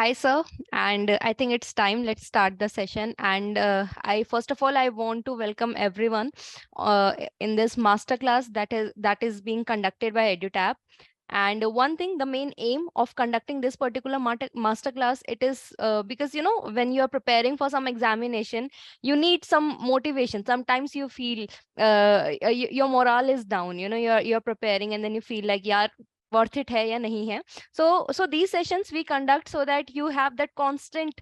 Hi, sir. And I think it's time. Let's start the session. And I first of all, I want to welcome everyone in this masterclass that is being conducted by EduTap. And one thing, the main aim of conducting this particular masterclass, it is because when you are preparing for some examination, you need some motivation. Sometimes you feel your morale is down. You're preparing, and then you feel like, yeah, worth it hai ya nahi hai. So these sessions we conduct so that you have that constant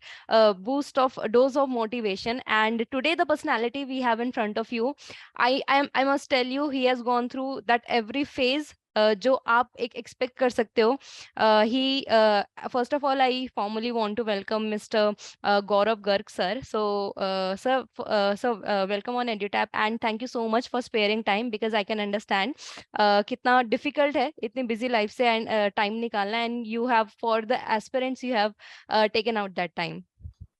boost of dose of motivation. And today the personality we have in front of you, I must tell you, he has gone through that every phase जो आप एक expect कर सकते हो. ही first of all I formally want to welcome mister Gaurav Garg sir. So sir welcome on Edutap and thank you so much for sparing time, because I can understand कितना difficult है इतनी बिजी लाइफ से and time निकालना, and you have for the aspirants you have taken out that time.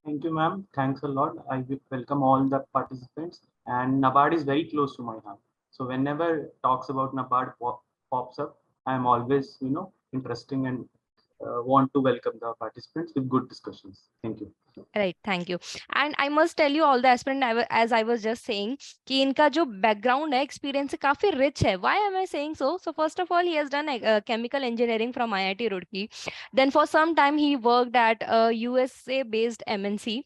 Thank you, ma'am. Thanks a lot. I welcome all the participants. And NABARD is very close to my heart. So whenever talks about NABARD pops up, I'm always, interesting and want to welcome the participants with good discussions. Thank you. Right, thank you. And I must tell you, all the aspirant, as I was just saying, कि इनका जो background है, experience है, काफी rich है. Why am I saying so? So first of all, he has done chemical engineering from IIT Roorkee. Then for some time he worked at a USA based MNC.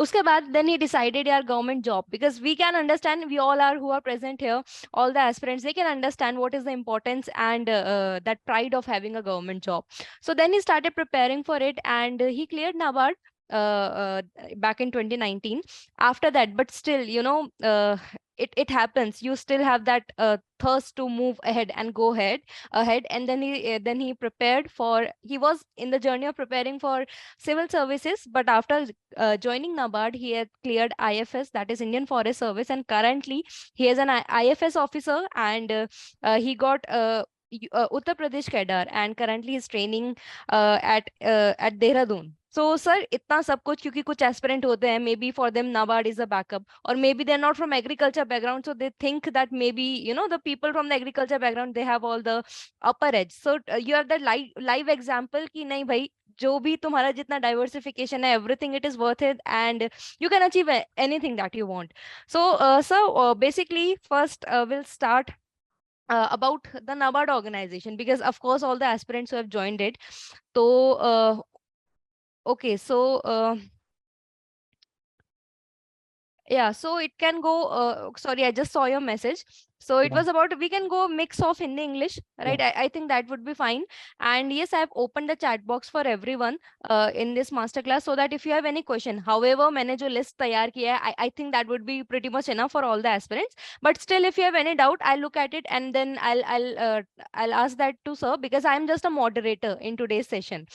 उसके बाद then he decided यार government job, because we can understand, we all are who are present here, all the aspirants, they can understand what is the importance and that pride of having a government job. So then he started preparing for it, and he cleared NABARD back in 2019. After that, but still, it happens, you still have that thirst to move ahead and go ahead. And then he prepared for, he was in the journey of preparing for civil services, but after joining NABARD, he had cleared IFS, that is Indian Forest Service, and currently he is an IFS officer, and he got Uttar Pradesh cadre, and currently he's training at Dehradun. So sir, इतना सब कुछ, क्योंकि कुछ aspirant होते हैं, maybe for them NABARD is a backup, or maybe they're not from agriculture background, so they think that maybe the people from the agriculture background, they have all the upper edge. So you are the live example कि नहीं भाई, जो भी तुम्हारा जितना diversification है, everything it is worth it, and you can achieve anything that you want. So basically first we'll start about the NABARD organization, because of course all the aspirants who have joined it. So okay, so yeah, so it can go, sorry, I just saw your message. So it was about, we can go mix of Hindi English, right? I think that would be fine. And yes, I have opened the chat box for everyone in this masterclass, so that if you have any question, however, मैंने जो list तैयार किया है, I think that would be pretty much enough for all the aspirants. But still, if you have any doubt, I'll look at it, and then I'll ask that to sir, because I'm just a moderator in today's session.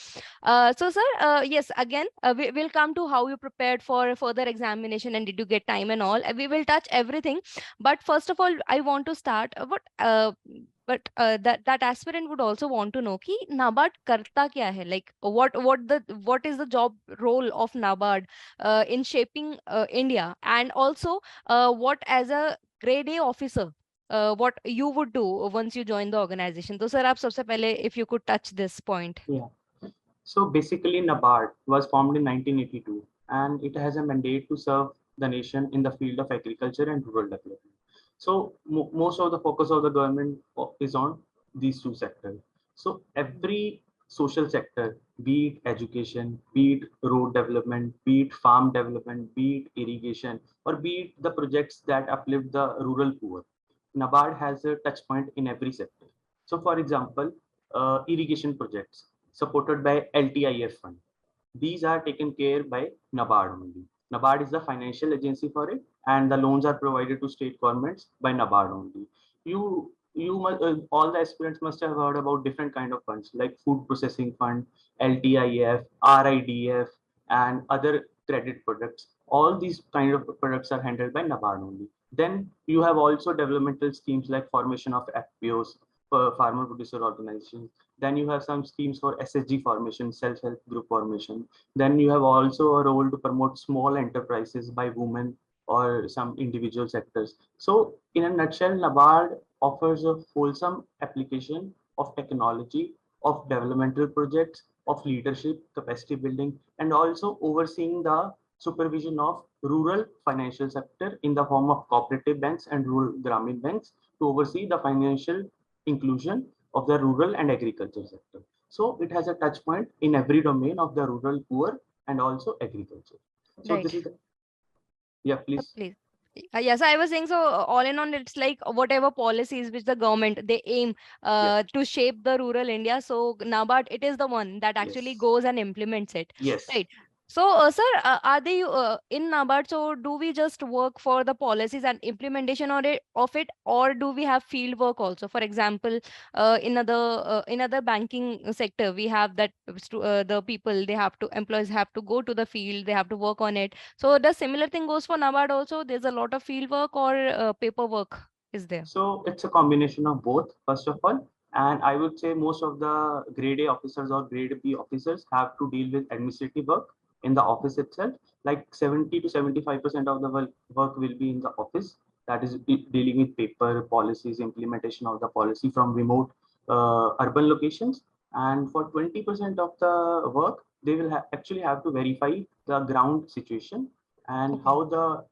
So sir, yes, again, we'll come to how you prepared for further examination and did you get time and all. We will touch everything. But first of all, I want to start that aspirant would also want to know कि NABARD करता क्या है, like what is the job role of NABARD in shaping India, and also what as a grade A officer what you would do once you join the organization. So sir, आप सबसे पहले if you could touch this point. Yeah. So basically, NABARD was formed in 1982, and it has a mandate to serve the nation in the field of agriculture and rural development. So most of the focus of the government is on these two sectors. So every social sector, be it education, be it road development, be it farm development, be it irrigation, or be it the projects that uplift the rural poor, NABARD has a touch point in every sector. So for example, irrigation projects supported by LTIF fund. These are taken care by NABARD only. NABARD is the financial agency for it, and the loans are provided to state governments by NABARD only. All the aspirants must have heard about different kind of funds like food processing fund, LTIF, RIDF, and other credit products. All these kind of products are handled by NABARD only. Then you have also developmental schemes like formation of FPOs, for farmer producer organizations. Then you have some schemes for SSG formation, self-help group formation. Then you have also a role to promote small enterprises by women or some individual sectors. So in a nutshell, NABARD offers a wholesome application of technology, of developmental projects, of leadership, capacity building, and also overseeing the supervision of rural financial sector in the form of cooperative banks and rural Grameen banks to oversee the financial inclusion of the rural and agriculture sector. So it has a touch point in every domain of the rural, poor, and also agriculture. So Right. this is the, yeah, please. Please. Yes, I was saying so. All in all, it's like whatever policies which the government they aim Yeah. to shape the rural India. So NABARD, it is the one that actually Yes. goes and implements it, Yes. right? So, sir, are they in NABARD? So, do we just work for the policies and implementation of it, or do we have field work also? For example, in other banking sector, we have that the people they have to employees have to go to the field, they have to work on it. So the similar thing goes for NABARD also. There's a lot of field work or paperwork is there. So it's a combination of both, first of all. And I would say most of the grade A officers or grade B officers have to deal with administrative work in the office itself. Like 70 to 75% of the work will be in the office. That is dealing with paper policies, implementation of the policy from remote urban locations. And for 20% of the work, they will actually have to verify the ground situation and Okay. how the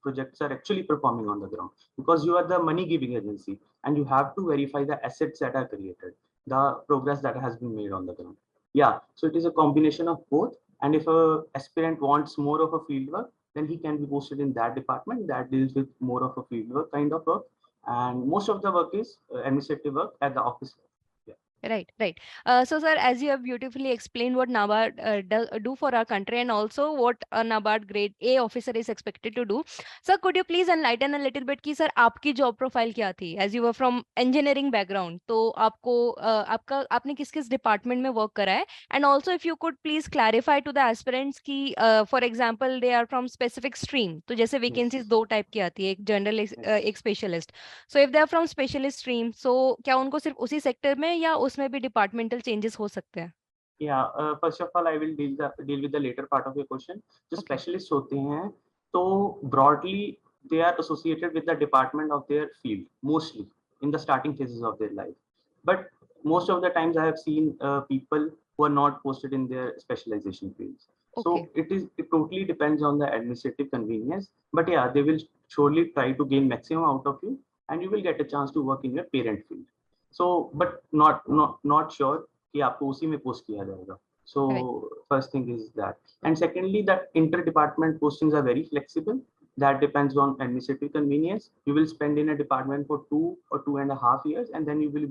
projects are actually performing on the ground, because you are the money giving agency and you have to verify the assets that are created, the progress that has been made on the ground. Yeah, so it is a combination of both. And if a aspirant wants more of a field work, then he can be posted in that department that deals with more of a field work kind of work. And most of the work is administrative work at the office. Yeah. Right, right. So, sir, as you have beautifully explained what NABARD do for our country and also what a NABARD grade A officer is expected to do, sir, could you please enlighten a little bit कि sir आपकी job profile क्या थी? As you were from engineering background, तो आपको आपने किस किस department में work करा है? And also, if you could please clarify to the aspirants कि for example they are from specific stream, तो जैसे vacancies Yes. दो type की आती है, एक general Yes. एक specialist. So if they are from specialist stream, so क्या उनको सिर्फ उसी सेक्टर में या उसमें भी डिपार्टमेंटल चेंजेस हो सकते हैं? Yeah, first of all, I will deal with the later part of your question. जो ओके, specialists होते हैं, तो broadly they are associated with the department of their field mostly in the starting phases of their life. But most of the times I have seen people who are not posted in their specialization fields. So okay, it totally depends on the administrative convenience. But yeah, they will surely try to gain maximum out of you, and you will get a chance to work in your parent field. So, but not sure कि आपको उसी में post किया जाएगा. So right, first thing is that, and secondly, that inter-department postings are very flexible. That depends on administrative convenience. You will spend in a department for 2 or 2.5 years, and then you will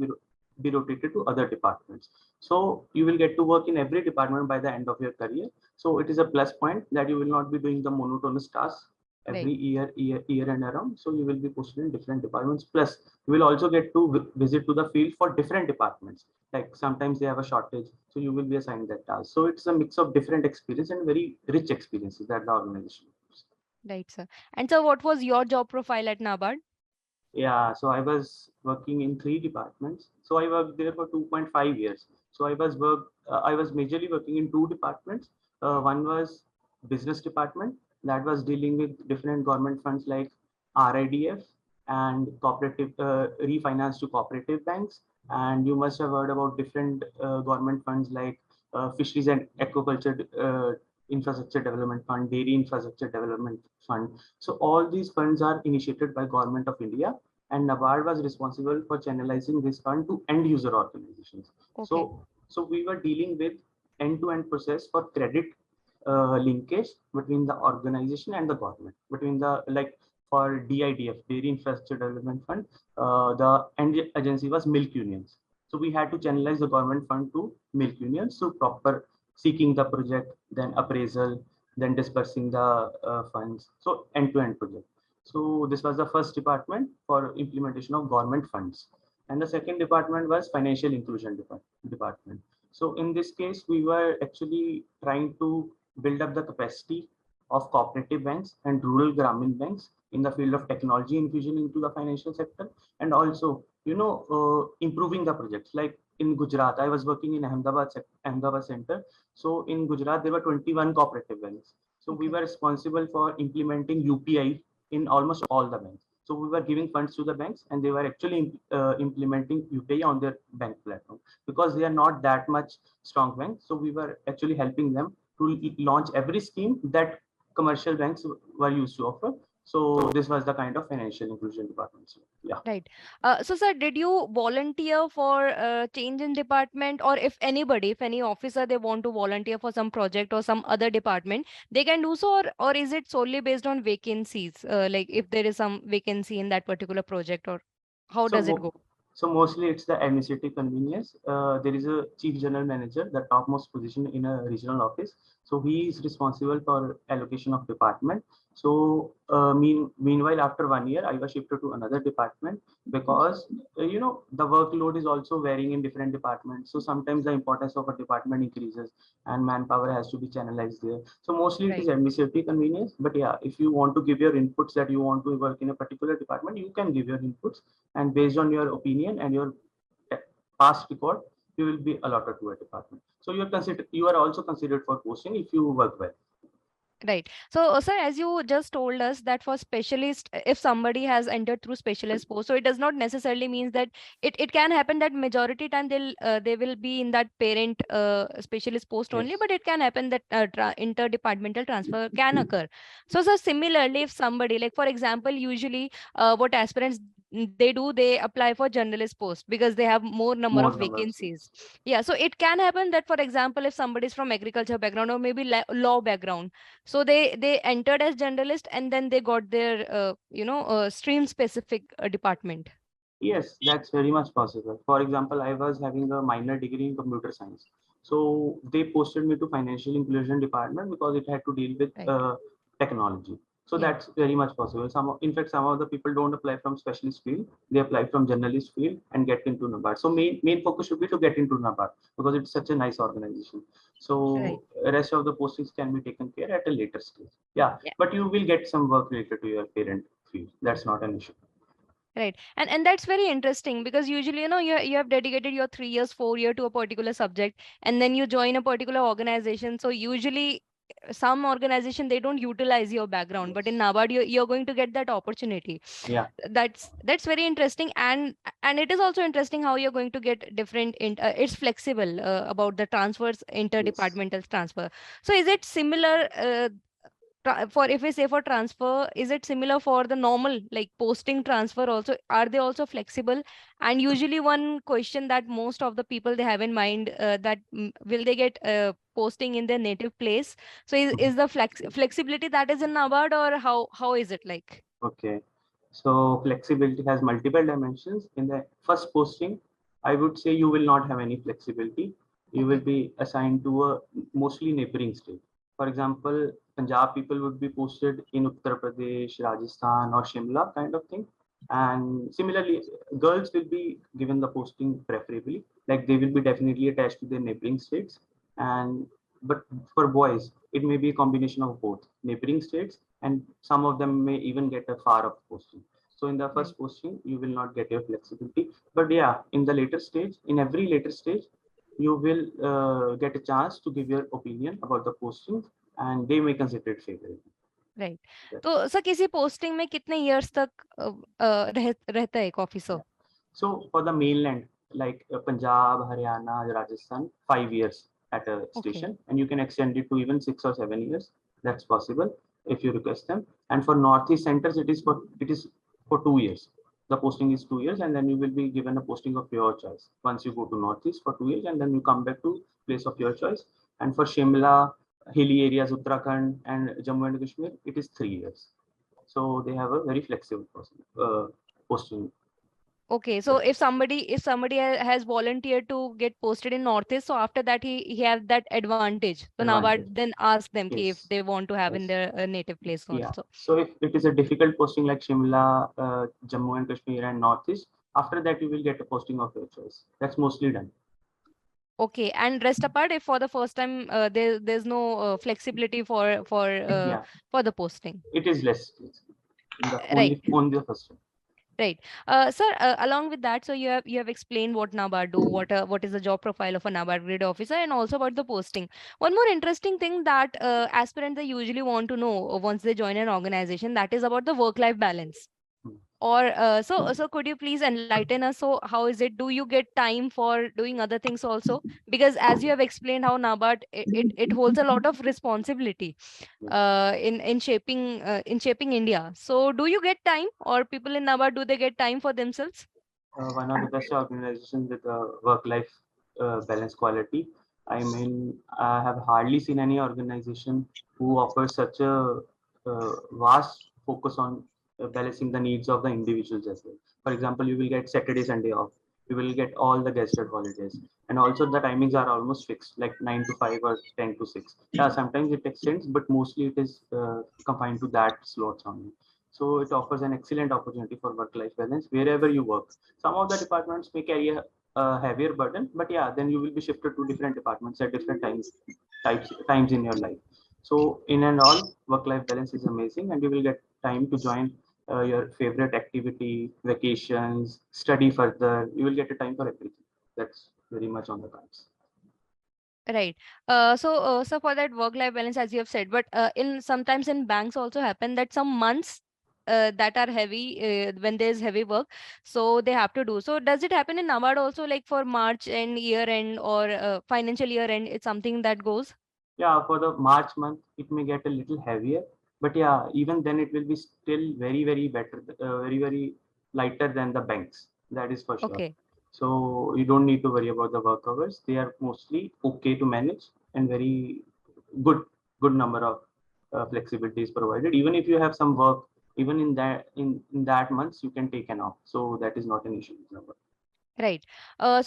be rotated to other departments. So you will get to work in every department by the end of your career. So it is a plus point that you will not be doing the monotonous tasks right, every year and around. So you will be posted in different departments. Plus, you will also get to visit to the field for different departments. Like sometimes they have a shortage, so you will be assigned that task. So it's a mix of different experience and very rich experiences that the organization gives. Right sir. And sir what was your job profile at NABARD? Yeah, so I was working in 3 departments. So I worked there for 2.5 years. So I was majorly working in 2 departments. One was business department that was dealing with different government funds like RIDF and cooperative refinance to cooperative banks. And you must have heard about different government funds like fisheries and aquaculture infrastructure development fund, dairy infrastructure development fund. So all these funds are initiated by Government of India, and NABARD was responsible for channelizing this fund to end user organizations. Okay, So we were dealing with end-to-end process for credit linkage between the organization and the government, between the like for DIDF, Dairy Infrastructure Development Fund, the end agency was milk unions. So we had to channelize the government fund to milk unions, so proper seeking the project, then appraisal, then dispersing the funds. So end-to-end project. So this was the first department for implementation of government funds. And the second department was financial inclusion department. So in this case, we were actually trying to build up the capacity of cooperative banks and rural Grameen banks in the field of technology infusion into the financial sector, and also, improving the projects. Like in Gujarat, I was working in Ahmedabad center. So in Gujarat, there were 21 cooperative banks. So we okay, were responsible for implementing UPI in almost all the banks. So we were giving funds to the banks, and they were actually implementing UPI on their bank platform, because they are not that much strong banks. So we were actually helping them to launch every scheme that commercial banks were used to offer. So this was the kind of financial inclusion department. So, yeah. Right. So, sir, did you volunteer for change in department, or if anybody, if any officer, they want to volunteer for some project or some other department, they can do so, or is it solely based on vacancies? Like if there is some vacancy in that particular project, or how So, does it go? so mostly it's the administrative convenience. There is a chief general manager, the topmost position in a regional office. So he is responsible for allocation of department. So meanwhile, after 1 year, I was shifted to another department, because the workload is also varying in different departments. So sometimes the importance of a department increases, and manpower has to be channelized there. So mostly it is Right. administrative convenience. But yeah, if you want to give your inputs that you want to work in a particular department, you can give your inputs, and based on your opinion and your past record, you will be allotted to a department. So you are also considered for posting if you work well. Right. So, sir, as you just told us that for specialist, if somebody has entered through specialist post, so it does not necessarily means that it can happen that majority time they will be in that parent specialist post only, Yes. but it can happen that interdepartmental transfer can occur. So, sir, similarly, if somebody, like for example, usually what aspirants they do, they apply for journalist post because they have more number More of numbers. vacancies. Yeah, so it can happen that, for example, if somebody is from agriculture background or maybe law background, so they entered as generalist and then they got their stream specific department. Yes, that's very much possible. For example, I was having a minor degree in computer science. So they posted me to financial inclusion department because it had to deal with Right. technology. So Yeah. that's very much possible. In fact, some of the people don't apply from specialist field; they apply from generalist field and get into NABARD. So main focus should be to get into NABARD because it's such a nice organization. Right. So rest of the postings can be taken care at a later stage. Yeah, Yeah. but you will get some work related to your parent field. That's not an issue. Right. And that's very interesting because usually, you have dedicated your 3 years, 4 year to a particular subject, and then you join a particular organization. So usually some organization they don't utilize your background, but in Yes. NABARD you're going to get that opportunity. Yeah. That's very interesting, and it is also interesting how you're going to get different it's flexible about the transfers, Yes. interdepartmental transfer. So is it similar for, if we say for transfer, is it similar for the normal like posting transfer also? Are they also flexible? And usually one question that most of the people they have in mind, that will they get posting in their native place? So is the flexibility that is in NABARD, or how is it like? Okay. So flexibility has multiple dimensions. In the first posting, I would say you will not have any flexibility. You will Okay. be assigned to a mostly neighboring state. For example, Punjab people would be posted in Uttar Pradesh, Rajasthan, or Shimla kind of thing. And similarly, girls will be given the posting preferably, like they will be definitely attached to their neighboring states. And but for boys, it may be a combination of both neighboring states, and some of them may even get a far off posting. So in the Right. first posting, you will not get your flexibility. But yeah, in the later stage, in every later stage, you will get a chance to give your opinion about the posting, and they may consider it favorable. Right Yeah. तो sir किसी posting में कितने years तक रहता है एक officer? Yeah. So for the mainland, like Punjab, Haryana, Rajasthan, 5 years at a okay. station, and you can extend it to even 6 or 7 years. That's possible if you request them. And for Northeast centers, it is for 2 years. The posting is 2 years, and then you will be given a posting of your choice. Once you go to Northeast for 2 years, and then you come back to place of your choice. And for Shimla, hilly areas, Uttarakhand, and Jammu and Kashmir, it is 3 years. So they have a very flexible posting. Okay, so if somebody has volunteered to get posted in Northeast, so after that he have that advantage. So Advantage. NABARD then ask them ki if Yes. they want to have in Yes. their native place Yeah. also. So if it is a difficult posting like Shimla, Jammu and Kashmir, and Northeast, after that you will get a posting of your choice. That's mostly done. Okay, and rest apart, if for the first time there's no flexibility Yeah, for the posting. it is less in the Right. only the first one. Right. Sir, along with that, so you have explained what NABARD do, what is the job profile of a NABARD grade officer, and also about the posting. One more interesting thing that aspirants they usually want to know once they join an organization, that is about the work-life balance. Hmm. Or so could you please enlighten us? So how is it? Do you get time for doing other things also? Because as you have explained how NABARD it holds a lot of responsibility in shaping India. So do you get time, or people in NABARD, do they get time for themselves? One of the best organizations with a work-life balance quality. I mean, I have hardly seen any organization who offers such a vast focus on balancing the needs of the individuals as well. For example, you will get Saturday, Sunday off. You will get all the guested holidays, and also the timings are almost fixed, like 9 to 5 or 10 to 6. Yeah, sometimes it extends, but mostly it is confined to that slots only. So it offers an excellent opportunity for work-life balance wherever you work. Some of the departments may carry a heavier burden, but yeah, then you will be shifted to different departments at different times in your life. So in and all, work-life balance is amazing, and you will get time to join your favorite activity, vacations, study further. You will get a time for everything. That's very much on the cards. Right. So for that work-life balance, as you have said, but in sometimes in banks also happen that some months that are heavy when there's heavy work, so they have to do. So does it happen in NABARD also, like for March and year end or financial year end? It's something that goes. Yeah, for the March month, it may get a little heavier, but yeah, even then it will be still very better, very lighter than the banks. That is for sure. Okay. So you don't need to worry about the work hours. They are mostly okay to manage, and very good good number of flexibility is provided. Even if you have some work, even in that months, you can take an off. So that is not an issue. Right. As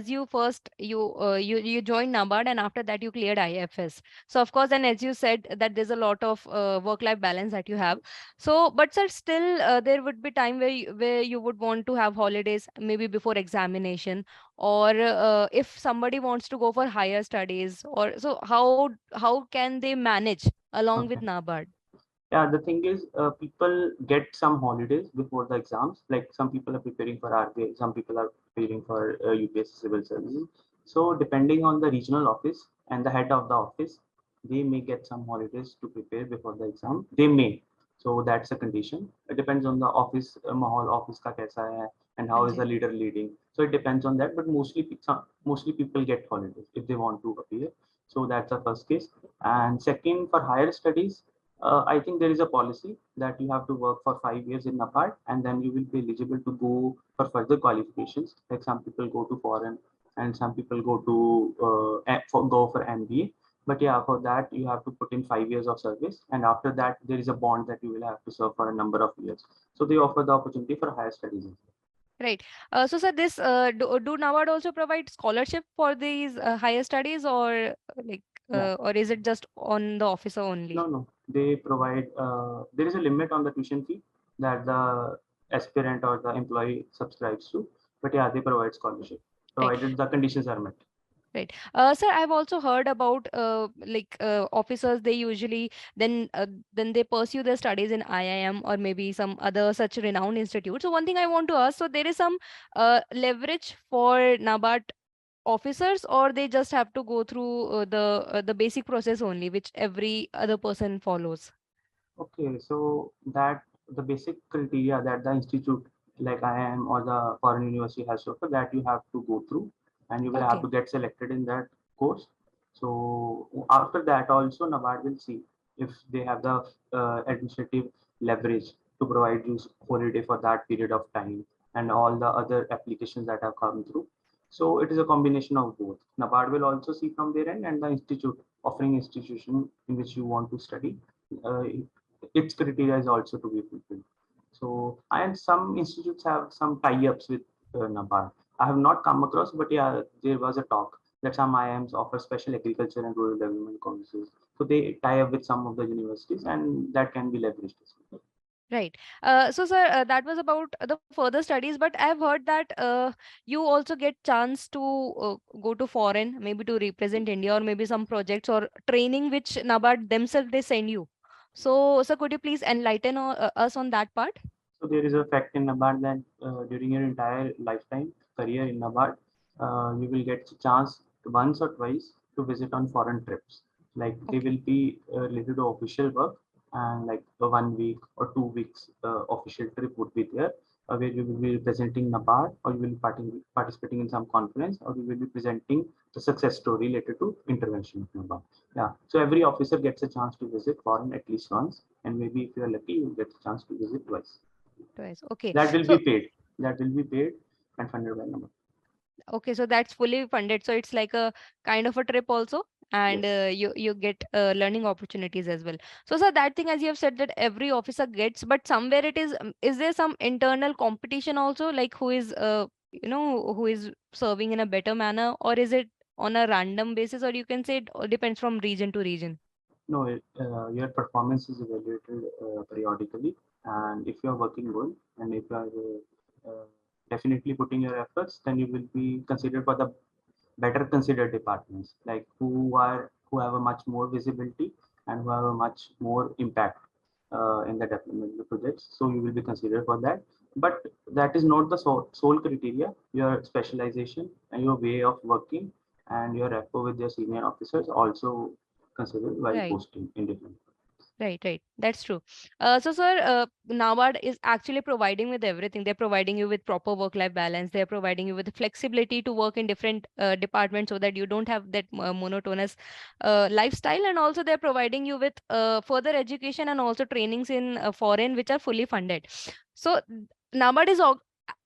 you first you joined NABARD, and after that you cleared IFS. So of course, and as you said that there's a lot of work-life balance that you have. So, but sir, still there would be time where you would want to have holidays, maybe before examination, or if somebody wants to go for higher studies, or so how can they manage along with Okay. NABARD? Yeah, the thing is, people get some holidays before the exams. Like some people are preparing for RBI, some people are preparing for UPSC civil services. So depending on the regional office and the head of the office, they may get some holidays to prepare before the exam. They may. So that's a condition. It depends on the office, mahal office ka kaisa hai, and how is the Anji. leader leading. So it depends on that. But mostly people get holidays if they want to appear. So that's the first case. And second, for higher studies, I think there is a policy that you have to work for 5 years in NABARD, and then you will be eligible to go for further qualifications. Like some people go to foreign, and some people go to go for MBA. But yeah, for that you have to put in 5 years of service, and after that there is a bond that you will have to serve for a number of years. So they offer the opportunity for higher studies. Right. So, sir, this do NABARD also provide scholarship for these higher studies, or like, Yeah. or is it just on the officer only? No, no. They provide. There is a limit on the tuition fee that the aspirant or the employee subscribes to. But yeah, they provide scholarship Right. provided the conditions are met. Right. Sir, I've also heard about officers. They usually then they pursue their studies in IIM or maybe some other such renowned institute. So one thing I want to ask, so there is some leverage for NABARD officers, or they just have to go through the basic process only, which every other person follows? Okay, so that the basic criteria that the institute like IIM or the foreign university has to offer, that you have to go through, and you will have Okay. to get selected in that course. So after that also NABARD will see if they have the administrative leverage to provide you holiday for that period of time and all the other applications that have come through. So it is a combination of both. NABARD will also see from their end, and the institute offering institution in which you want to study, uh, its criteria is also to be fulfilled. So, and some institutes have some tie-ups with NABARD. I have not come across, but yeah, there was a talk that some IIMs offer special agriculture and rural development courses. So they tie up with some of the universities, and that can be leveraged as well. Right. So, sir, that was about the further studies, but I've heard that you also get chance to go to foreign, maybe to represent India, or maybe some projects or training which NABARD themselves they send you. So, sir, could you please enlighten us on that part? So there is a fact in NABARD that during your entire lifetime career in NABARD, you will get a chance once or twice to visit on foreign trips. Like they Okay. will be related to official work, and like a 1 week or 2 weeks official trip would be there, where you will be representing NABARD, or you will be participating in some conference, or you will be presenting the success story related to intervention of NABARD. Yeah, so every officer gets a chance to visit foreign at least once, and maybe if you are lucky, you get a chance to visit twice. Twice. Okay. That will be So paid. That will be paid and funded by NABARD. okay, so that's fully funded. So it's like a kind of a trip also, and Yes. you get learning opportunities as well. So sir, that thing as you have said that every officer gets, but somewhere it is there some internal competition also, like who is who is serving in a better manner, or is it on a random basis, or you can say it all depends from region to region? No, your performance is evaluated periodically, and if you are working good and if you are definitely putting your efforts, then you will be considered for the better considered departments, like who have a much more visibility and who have a much more impact in the development of the projects. So you will be considered for that. But that is not the sole criteria. Your specialization and your way of working and your rapport with your senior officers also considered while Right. posting in different. Right, right. That's true. So, sir, NABARD is actually providing with everything. They're providing you with proper work-life balance. They're providing you with the flexibility to work in different departments so that you don't have that monotonous lifestyle. And also, they're providing you with further education and also trainings in foreign, which are fully funded. So, NABARD is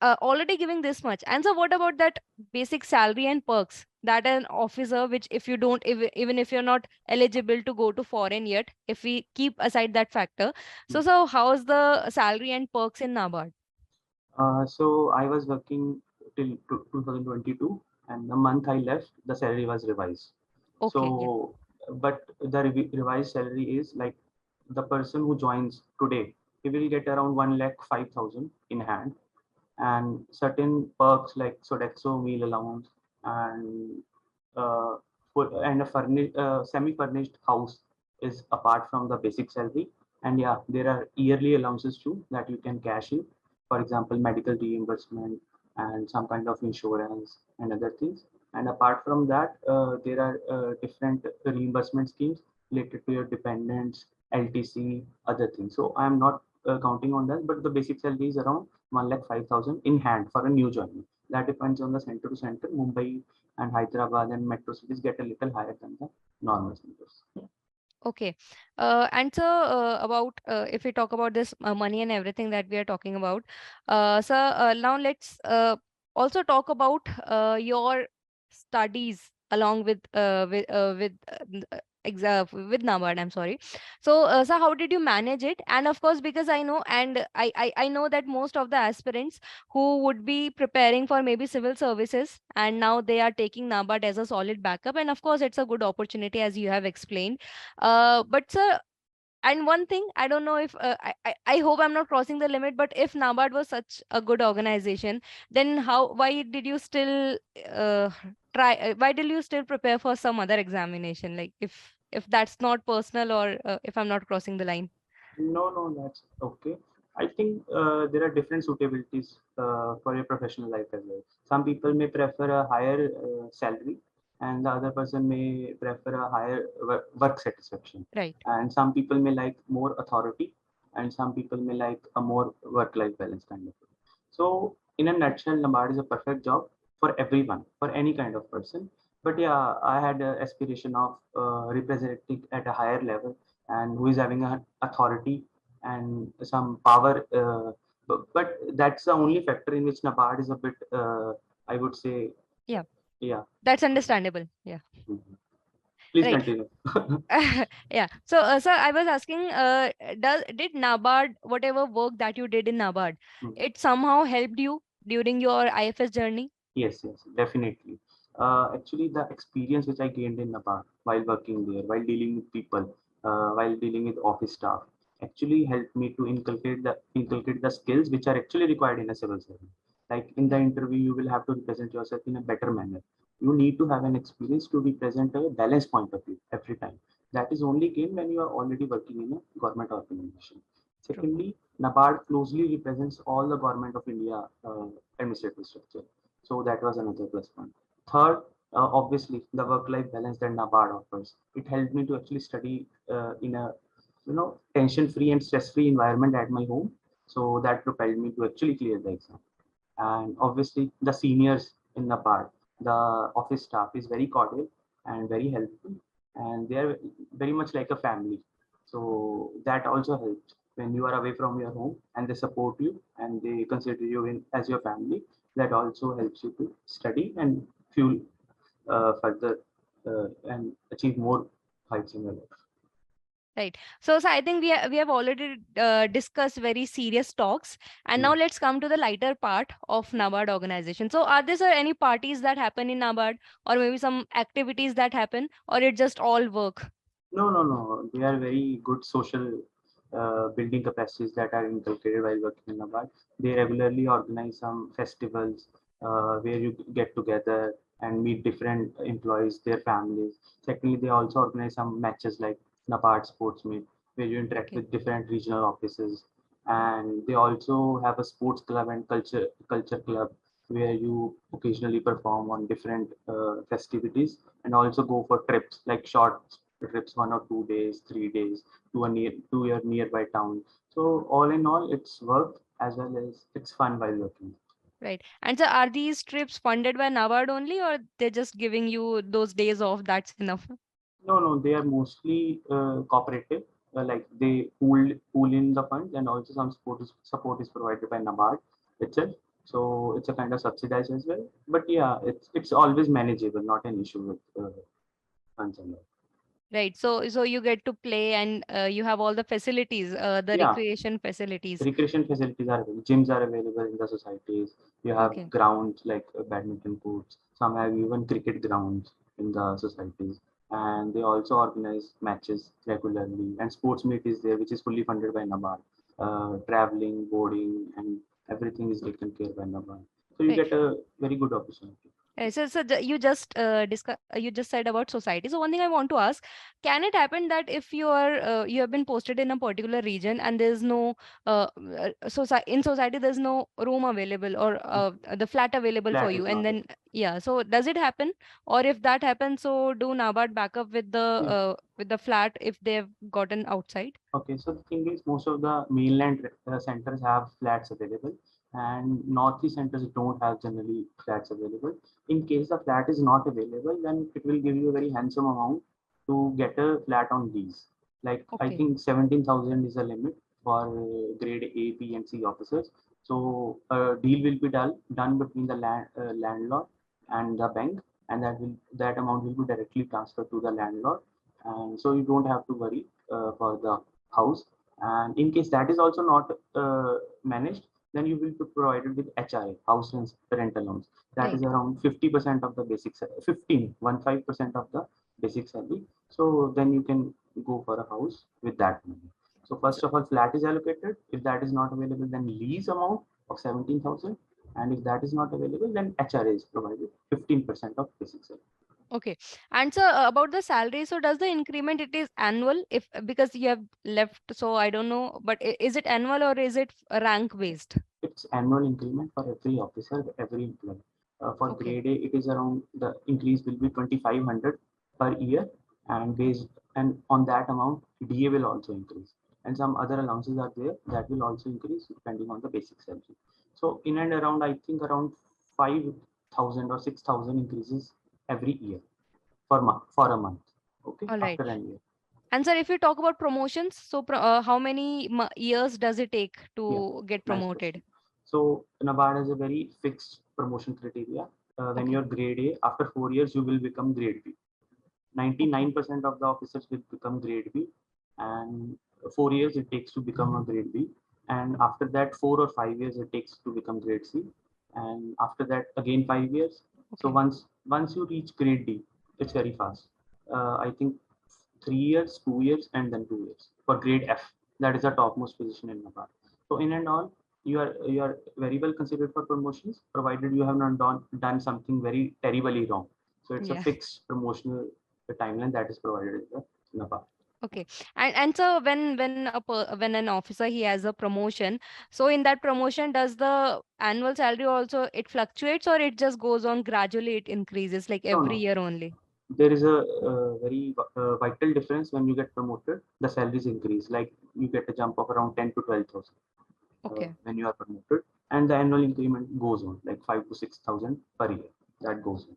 already giving this much. And so, what about that basic salary and perks that an officer, which if you don't, even if you're not eligible to go to foreign yet, if we keep aside that factor, so how's the salary and perks in NABARD? So I was working till 2022, and the month I left, the salary was revised. Okay, yeah. So, but the revised salary is like the person who joins today, he will get around 1,05,000 in hand, and certain perks like Sodexo meal allowance and uh, and a semi-furnished house is apart from the basic salary. And yeah, there are yearly allowances too that you can cash in. For example, medical reimbursement and some kind of insurance and other things. And apart from that, there are different reimbursement schemes related to your dependents, LTC, other things. So I'm not counting on that, but the basic salary is around 1,05,000 in hand for a new journey. That depends on the center to center. Mumbai and Hyderabad and metro cities get a little higher than the normal centers. Okay. And so about if we talk about this money and everything that we are talking about, so now let's also talk about your studies along with NABARD. I'm sorry. So how did you manage it? And of course, because I know, and I know that most of the aspirants who would be preparing for maybe civil services, and now they are taking NABARD as a solid backup. And of course, it's a good opportunity as you have explained. But sir, and one thing, I don't know if I hope I'm not crossing the limit, but if NABARD was such a good organization, then why did you still why did you still prepare for some other examination? Like if that's not personal, or if I'm not crossing the line. No, no, that's okay. I think there are different suitabilities for your professional life as well. Some people may prefer a higher salary, and the other person may prefer a higher work satisfaction. Right. And some people may like more authority, and some people may like a more work-life balance kind of. So, in a nutshell, Lombard is a perfect job for everyone, for any kind of person. But yeah, I had an aspiration of representing at a higher level and who is having an authority and some power. But that's the only factor in which NABARD is a bit, I would say, Yeah, yeah. that's understandable. Yeah. Mhm. Please Right. continue. Yeah. So, sir, I was asking, did NABARD, whatever work that you did in NABARD, Mhm. it somehow helped you during your IFS journey? Yes, yes, definitely. Actually, the experience which I gained in Nepal while working there, while dealing with people, while dealing with office staff, actually helped me to inculcate the skills which are actually required in a civil servant. Like in the Right. interview, you will have to represent yourself in a better manner. You need to have an experience to be present a balanced point of view every time. That is only gained when you are already working in a government organization. True. Secondly, NABARD closely represents all the government of India administrative structure, so that was another plus point. Third, obviously, the work-life balance that NABARD offers. It helped me to actually study in a tension-free and stress-free environment at my home. So that propelled me to actually clear the exam. And obviously, the seniors in the part, the office staff is very cordial and very helpful, and they are very much like a family. So that also helps when you are away from your home and they support you and they consider you as your family. That also helps you to study and fuel further and achieve more heights in your life. Right. So I think we have already discussed very serious talks, and now Yeah. let's come to the lighter part of NABARD organization. So are there, sir, any parties that happen in NABARD, or maybe some activities that happen, or it just all work? No, no, no. They are very good social building capacities that are inculcated while working in NABARD. They regularly organize some festivals where you get together and meet different employees, their families. Secondly, they also organize some matches like NABARD Sports Meet, where you interact Okay. with different regional offices. And they also have a sports club and culture club where you occasionally perform on different festivities and also go for trips like short trips, 1 or 2 days, 3 days to your nearby town. So all in all, it's work as well as it's fun while working. Right. And so are these trips funded by NABARD only, or they're just giving you those days off? That's enough. No, no, they are mostly cooperative. Like they pool in the funds, and also some support is provided by NABARD itself. So it's a kind of subsidized as well. But yeah, it's always manageable, not an issue with funds and all. Right. So you get to play, and you have all the facilities, the Yeah, recreation facilities. recreation facilities are available. Gyms are available in the societies. You have Okay. grounds like badminton courts. Some have even cricket grounds in the societies. And they also organize matches regularly. And sports meet is there, which is fully funded by NABARD. Traveling, boarding, and everything is taken care by NABARD. So you Right. get a very good opportunity. You just said about society. So one thing I want to ask, can it happen that if you have been posted in a particular region and there's no in society there's no room available, or the flat available for Flat you, is and not then yeah, so does it happen? Or if that happens, so do NABARD back up yeah. with the flat if they've gotten outside? Okay, so the thing is, most of the mainland centers have flats available, and northeast centers don't have generally flats available. In case the flat is not available, then it will give you a very handsome amount to get a flat on lease. Like I Okay. think 17,000 is a limit for grade A, B, and C officers. So a deal will be done between the landlord and the bank, and that amount will be directly transferred to the landlord, and so you don't have to worry for the house. And in case that is also not managed, then you will be provided with HRA, house rent allowance. That is Right. around 50% of the basic, 15% of the basic salary. So then you can go for a house with that money. So So, first of all, flat is allocated. If that is not available, then lease amount of 17,000. And if that is not available, then HRA is provided 15% of basic salary. okay. And so about the salary, so does the increment, it is annual, if because you have left, so I don't know, but is it annual or is it rank based? It's annual increment for every officer, every employee. For Okay. grade A, it is around the increase will be 2,500 per year, and based and on that amount, DA will also increase, and some other allowances are there that will also increase depending on the basic salary. So in and around, I think around 5,000 or 6,000 increases every year for a month. Okay, All right. after a year. And sir, if you talk about promotions, so how many years does it take Yeah, to get nice question. promoted? So NABARD has a very fixed promotion criteria. When Okay. you're grade A, after 4 years, you will become grade B. Okay. 99% of the officers will become grade B, and 4 years it takes to become a grade B. And after that, 4 or 5 years it takes to become grade C. And after that, again 5 years. So Okay. once you reach grade D, it's very fast. I think 3 years, 2 years, and then 2 years for grade F. That is the topmost position in NABARD. So in and all, you are very well considered for promotions, provided you have not done something very terribly wrong. So it's a Yeah. fixed promotional timeline that is provided in the NABARD. Okay. And so when an officer he has a promotion, so in that promotion, does the annual salary also it fluctuates, or it just goes on gradually, it increases like No, every no. year only? there is a very vital difference when you get promoted. The salaries increase, like you get a jump of around 10 to 12,000 Okay. when you are promoted, and the annual increment goes on like 5 to 6,000 per year. That goes on.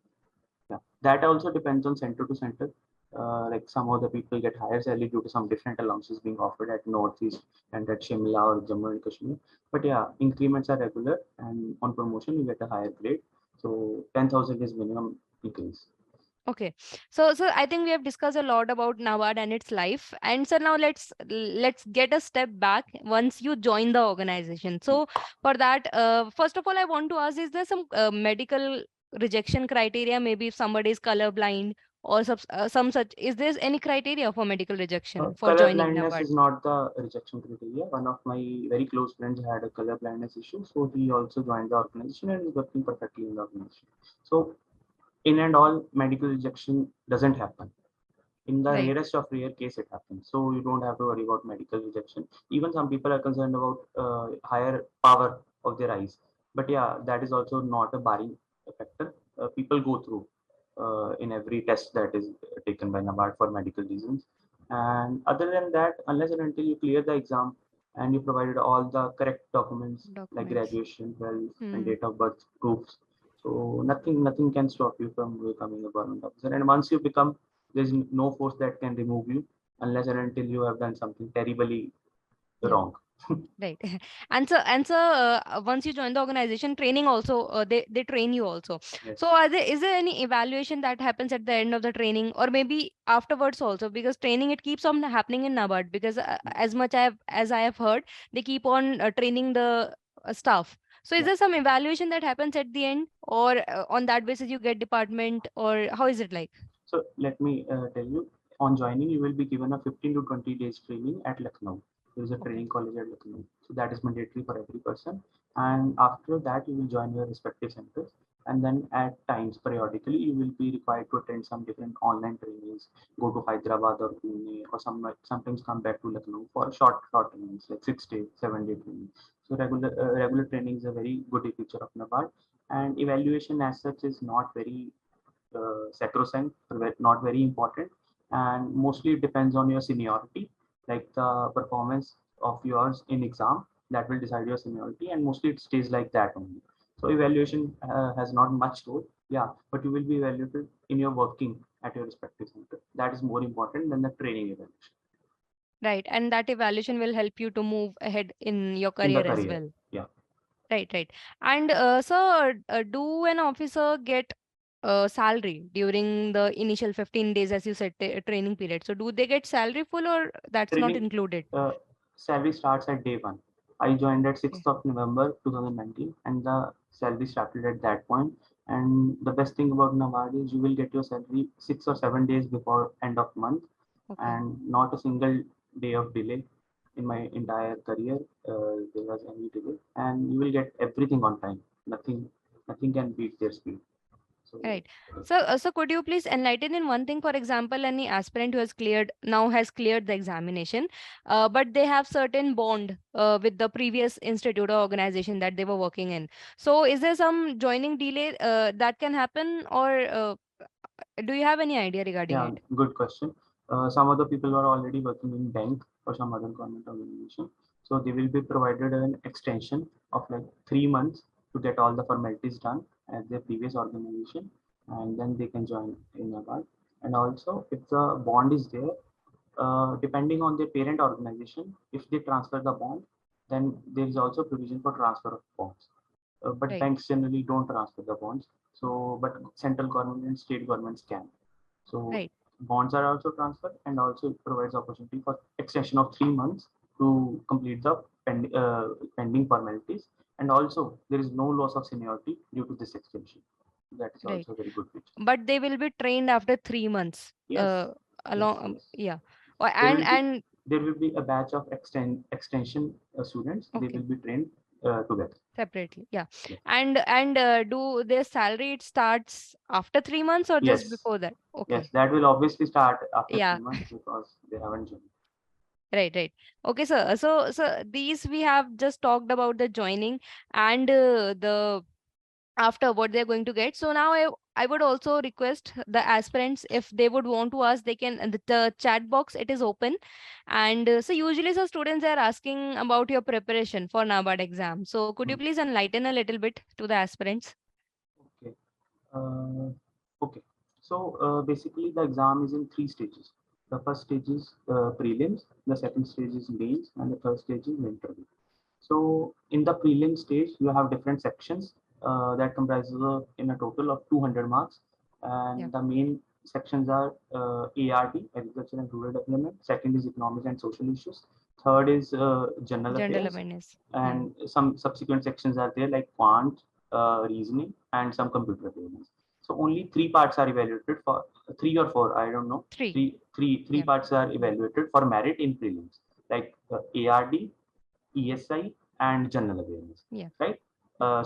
Yeah, that also depends on center to center. Like some of the people get higher salary due to some different allowances being offered at Northeast and at Shimla or Jammu and Kashmir. But yeah, increments are regular, and on promotion you get a higher grade. So 10,000 is minimum increase. Okay. So I think we have discussed a lot about NABARD and its life. And so now let's get a step back once you join the organization. So for that, first of all, I want to ask, is there some medical rejection criteria? Maybe if somebody is colorblind or some such, is there any criteria for medical rejection for Color joining blindness NABARD? is not the rejection criteria. One of my very close friends had a color blindness issue, so he also joined the organization and is working perfectly in the organization. So in and all, medical rejection doesn't happen. In the Right. rarest of rare case, it happens. So you don't have to worry about medical rejection. Even some people are concerned about higher power of their eyes. But yeah, that is also not a barring factor. People go through in every test that is taken by NABARD for medical reasons. And other than that, unless and until you clear the exam and you provided all the correct documents like Documents. graduation, wealth, and Hmm. date of birth proofs, so nothing can stop you from becoming a government officer. And once you become, there's no force that can remove you unless and until you have done something terribly Yeah. wrong. Right. And so once you join the organization, training also they train you also. Yes. So is there any evaluation that happens at the end of the training or maybe afterwards also? Because training it keeps on happening in NABARD because as I have heard, they keep on training the staff. So is Yeah. there some evaluation that happens at the end or on that basis you get department or how is it like? So let me tell you, on joining, you will be given a 15 to 20 days training at Lucknow. There is a Okay. training college at Lucknow. So that is mandatory for every person. And after that, you will join your respective centers. And then at times, periodically, you will be required to attend some different online trainings, go to Hyderabad or Pune, or sometimes come back to Lucknow for short trainings, like 6 day, 7 day training. So regular training is a very good feature of NABARD. And evaluation as such is not very sacrosanct, not very important, and mostly it depends on your seniority, like the performance of yours in exam that will decide your seniority, and mostly it stays like that only. So evaluation has not much role, yeah, but you will be evaluated in your working at your respective center. That is more important than the training evaluation Right. And that evaluation will help you to move ahead in your in the career as career. well. Yeah. Right, right. And do an officer get salary during the initial 15 days, as you said, training period? So, do they get salary full or that's not Training included? uh, salary starts at day one. I joined at Okay, 6th of November 2019, and the salary started at that point. And the best thing about NABARD is you will get your salary 6 or 7 days before end of month, okay, and not a single day of delay. In my entire career, there was any delay, and you will get everything on time. Nothing can beat their speed. So right. So could you please enlighten in one thing? For example, any aspirant who has cleared the examination, but they have certain bond with the previous institute or organization that they were working in. So, is there some joining delay that can happen, or do you have any idea regarding yeah, it? good question. Some other people are already working in bank or some other government organization. So they will be provided an extension of like 3 months to get all the formalities done at their previous organization, and then they can join in NABARD. And also, if the bond is there, depending on their parent organization, if they transfer the bond, then there is also provision for transfer of bonds. But Right, banks generally don't transfer the bonds. So, but central government and state governments can. So right, bonds are also transferred, and also it provides opportunity for extension of 3 months to complete the pending formalities. And also there is no loss of seniority due to this extension. That is right. also a very good feature. But they will be trained after 3 months. Yes, Along, yes, yes. yeah. There And will be and there will be a batch of extension students. They will okay, be trained together. separately, yeah. Yes. And do their salary it starts after 3 months or just Yes. before that? Yes. Okay, That will obviously start after three yeah. months because they haven't joined. Right, right. Okay, so these we have just talked about the joining and the after what they're going to get. So now I would also request the aspirants, if they would want to ask, they can, the chat box, it is open. And so usually, so students are asking about your preparation for NABARD exam. So could you Hmm. please enlighten a little bit to the aspirants? Okay. Uh, okay. So basically, the exam is in three stages. The first stage is prelims, the second stage is mains, and the third stage is interview. So in the prelim stage, you have different sections that comprises in a total of 200 marks. Yeah. And the main sections are ARD, Agriculture and Rural Development. Second is Economic and Social Issues. Third is General General Affairs. awareness. Hmm. And some subsequent sections are there like Quant, Reasoning, and some Computer Awareness. So only three parts are evaluated for three or four, I don't know. Three. Three Yeah. parts are evaluated for merit in prelims, like ARD, ESI, and general awareness, Yeah. right?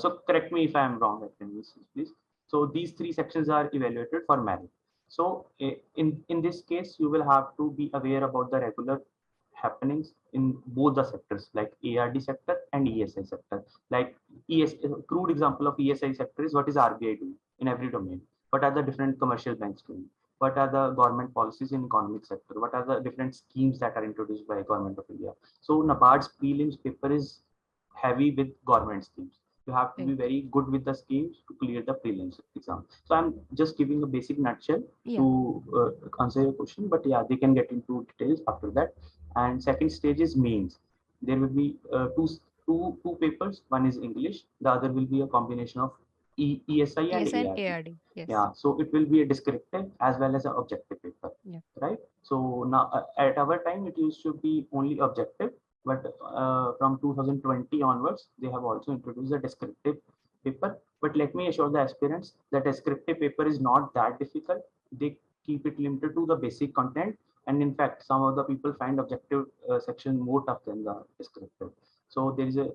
So correct me if I am wrong, please. So these three sections are evaluated for merit. So in this case, you will have to be aware about the regular happenings in both the sectors, like ARD sector and ESI sector. Like crude example of ESI sector is what is RBI doing in every domain. What are the different commercial banks doing? What are the government policies in economic sector? What are the different schemes that are introduced by government of India? So NABARD's prelims paper is heavy with government schemes. You have to be Right. very good with the schemes to clear the prelims exam. So I'm just giving a basic nutshell Yeah. to answer your question, but yeah, they can get into details after that. And second stage is mains. There will be two papers. One is English. The other will be a combination of ESI and Yes, and ARD. ARD. Yes. Yeah, so it will be a descriptive as well as an objective paper, Yeah. right? So now at our time it used to be only objective, but from 2020 onwards they have also introduced a descriptive paper. But let me assure the aspirants that descriptive paper is not that difficult. They keep it limited to the basic content, and in fact some of the people find objective section more tough than the descriptive. So there is a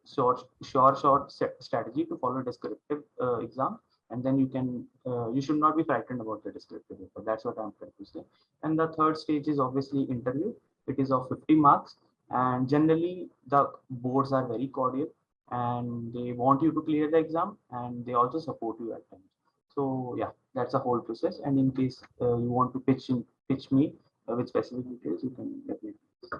short strategy to follow descriptive exam, and then you should not be frightened about the descriptive paper. That's what I'm trying to say. And the third stage is obviously interview. It is of 50 marks, and generally the boards are very cordial, and they want you to clear the exam, and they also support you at times. So yeah, that's a whole process. And in case you want to pitch me with specific details, you can definitely.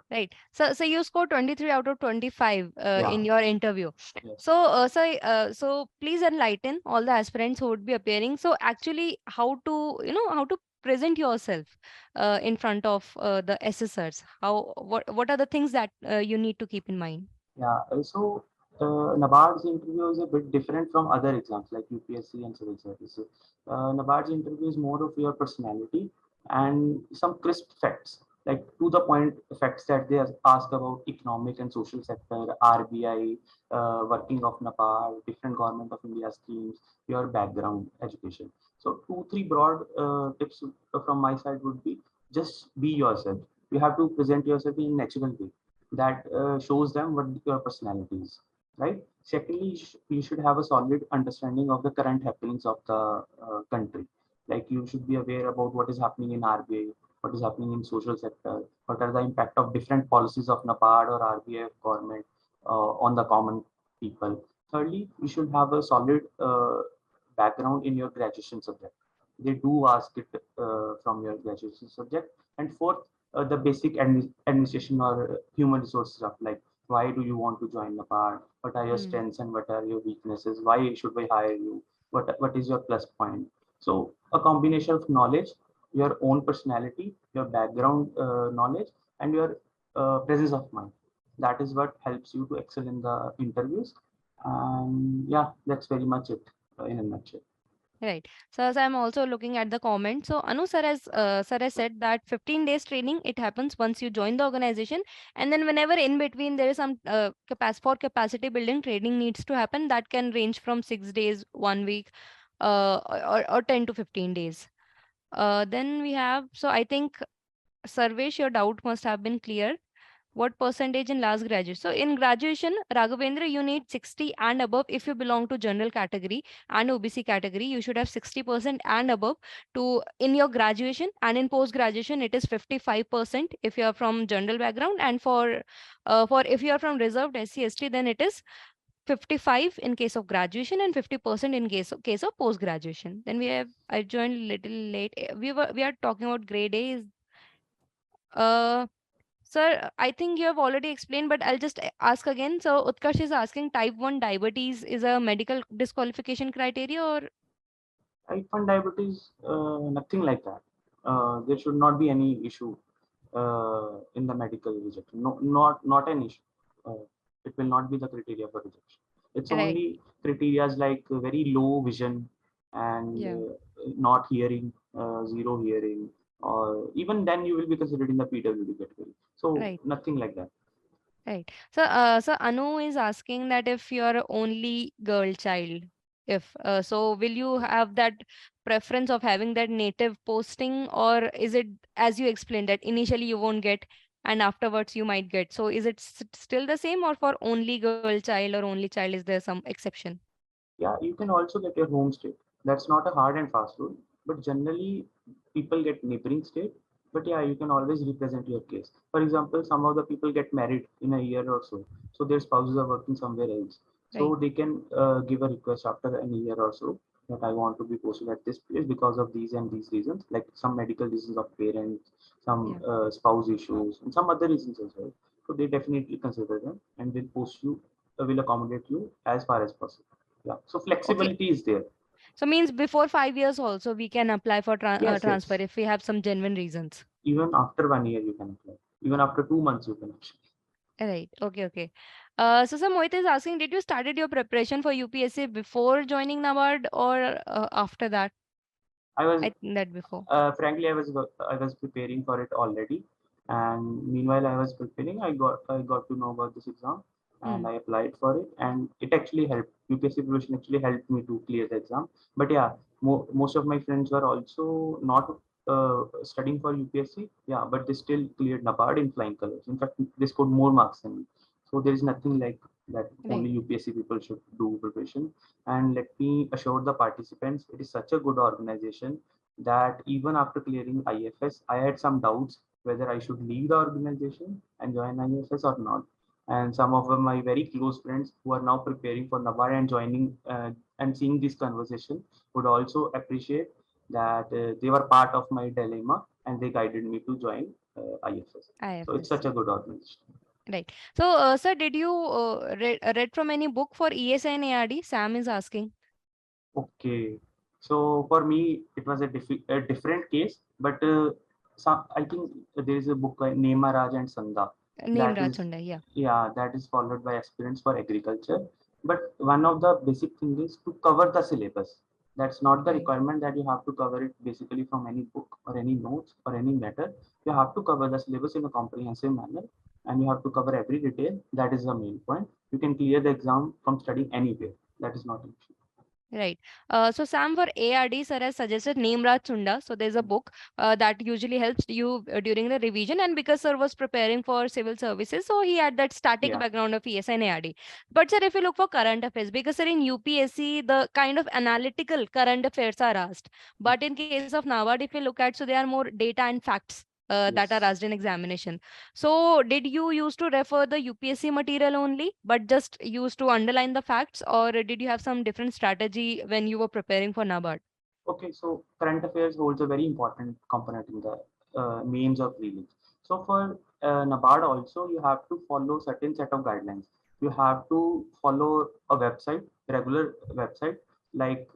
Right. So you scored 23 out of 25 Yeah. in your interview. Yes. So so please enlighten all the aspirants who would be appearing. So actually, how to, how to present yourself in front of the assessors? What are the things that you need to keep in mind? Yeah, NABARD's interview is a bit different from other exams like UPSC and civil service. NABARD's interview is more of your personality and some crisp facts, like to the point facts that they ask about economic and social sector, RBI, working of NABARD, different government of India schemes, your background, education. So two, three broad tips from my side would be just be yourself. You have to present yourself in a natural way that shows them what your personality is, right? Secondly, you should have a solid understanding of the current happenings of the country. Like you should be aware about what is happening in RBI, what is happening in social sector, what are the impact of different policies of NABARD or RBI government on the common people. Thirdly, you should have a solid background in your graduation subject. They do ask it from your graduation subject. And fourth, the basic administration or human resources stuff, like why do you want to join the part, what are your Hmm. strengths and what are your weaknesses, why should we hire you, what is your plus point. So a combination of knowledge, your own personality, your background knowledge, and your presence of mind, that is what helps you to excel in the interviews. And yeah, that's very much it in a nutshell. Right. So as I'm also looking at the comment, so Anu sir has said that 15 days training, it happens once you join the organization, and then whenever in between there is some capacity building training needs to happen, that can range from 6 days, 1 week, or 10 to 15 days. Then we have, so I think Sarvesh, your doubt must have been clear. What percentage in last graduate? So in graduation, Raghavendra, you need 60 and above. If you belong to general category and OBC category, you should have 60% and above to in your graduation. And in post graduation, it is 55% if you are from general background. And for if you are from reserved SC ST, then it is 55 in case of graduation and 50% in case of post graduation. Then I joined little late. We are talking about grade A. Uh, Sir, I think you have already explained, but I'll just ask again. So Utkarsh is asking, type 1 diabetes is a medical disqualification criteria, or Type 1 diabetes, nothing like that. There should not be any issue in the medical rejection. No, not an issue. It will not be the criteria for rejection. It's right? only criteria like very low vision and Yeah, not hearing, zero hearing, or even then you will be considered in the PWD category. So right. nothing like that. Right. So Anu is asking that if you're only girl child, if so, will you have that preference of having that native posting, or is it as you explained that initially you won't get and afterwards you might get? So is it still the same, or for only girl child or only child is there some exception? Yeah, you can also get your home state. That's not a hard and fast rule, but generally people get neighboring state. But yeah, you can always represent your case. For example, some of the people get married in a year or so their spouses are working somewhere else. So Right. they can give a request after a year or so that I want to be posted at this place because of these and these reasons, like some medical reasons of parents, some Yeah. spouse issues, and some other reasons as well. So they definitely consider them and will post you, will accommodate you as far as possible. Yeah, so Okay. flexibility is there. So means before 5 years also we can apply for Yes, transfer yes. if we have some genuine reasons. Even after 1 year, you can apply. Even after 2 months, you can actually. Right. Okay. Okay. So sir, Mohit is asking, did you started your preparation for UPSC before joining NABARD or after that? I was, I think that before. frankly, I was preparing for it already, and meanwhile I was preparing, I got to know about this exam, and Hmm. I applied for it, and it actually helped. UPSC preparation actually helped me to clear the exam. But yeah, most of my friends were also not studying for UPSC. Yeah, but they still cleared NABARD in flying colors. In fact, they scored more marks than me. So there is nothing like that. Right. Only UPSC people should do preparation. And let me assure the participants, it is such a good organization that even after clearing IFS, I had some doubts whether I should leave the organization and join IFS or not. And some of my very close friends who are now preparing for NABARD and joining and seeing this conversation would also appreciate that they were part of my dilemma and they guided me to join IFS. So it's IFS. such a good organization. Right. So, sir, did you read from any book for ESI and ARD? Sam is asking. Okay. So for me, it was a different case, but I think there is a book like Nema Raj and Sanda. Name That is, Rachunda. Yeah. yeah, that is followed by aspirants for agriculture. But one of the basic things is to cover the syllabus. That's not the Right. requirement that you have to cover it basically from any book or any notes or any matter. You have to cover the syllabus in a comprehensive manner and you have to cover every detail. That is the main point. You can clear the exam from studying anywhere. That is not an issue. Right. So Sam, for ARD, sir has suggested Nemraj Chunda. So there's a book that usually helps you during the revision. And because sir was preparing for civil services, so he had that static Yeah. background of ESI and ARD. But sir, if you look for current affairs, because sir in UPSC the kind of analytical current affairs are asked. But in case of NABARD, if you look at, so they are more data and facts. That are Yes. asked in examination. So, did you used to refer the UPSC material only, but just used to underline the facts, or did you have some different strategy when you were preparing for NABARD? Okay, so current affairs holds a very important component in the names of prelims. So for NABARD also, you have to follow certain set of guidelines. You have to follow a website, regular website like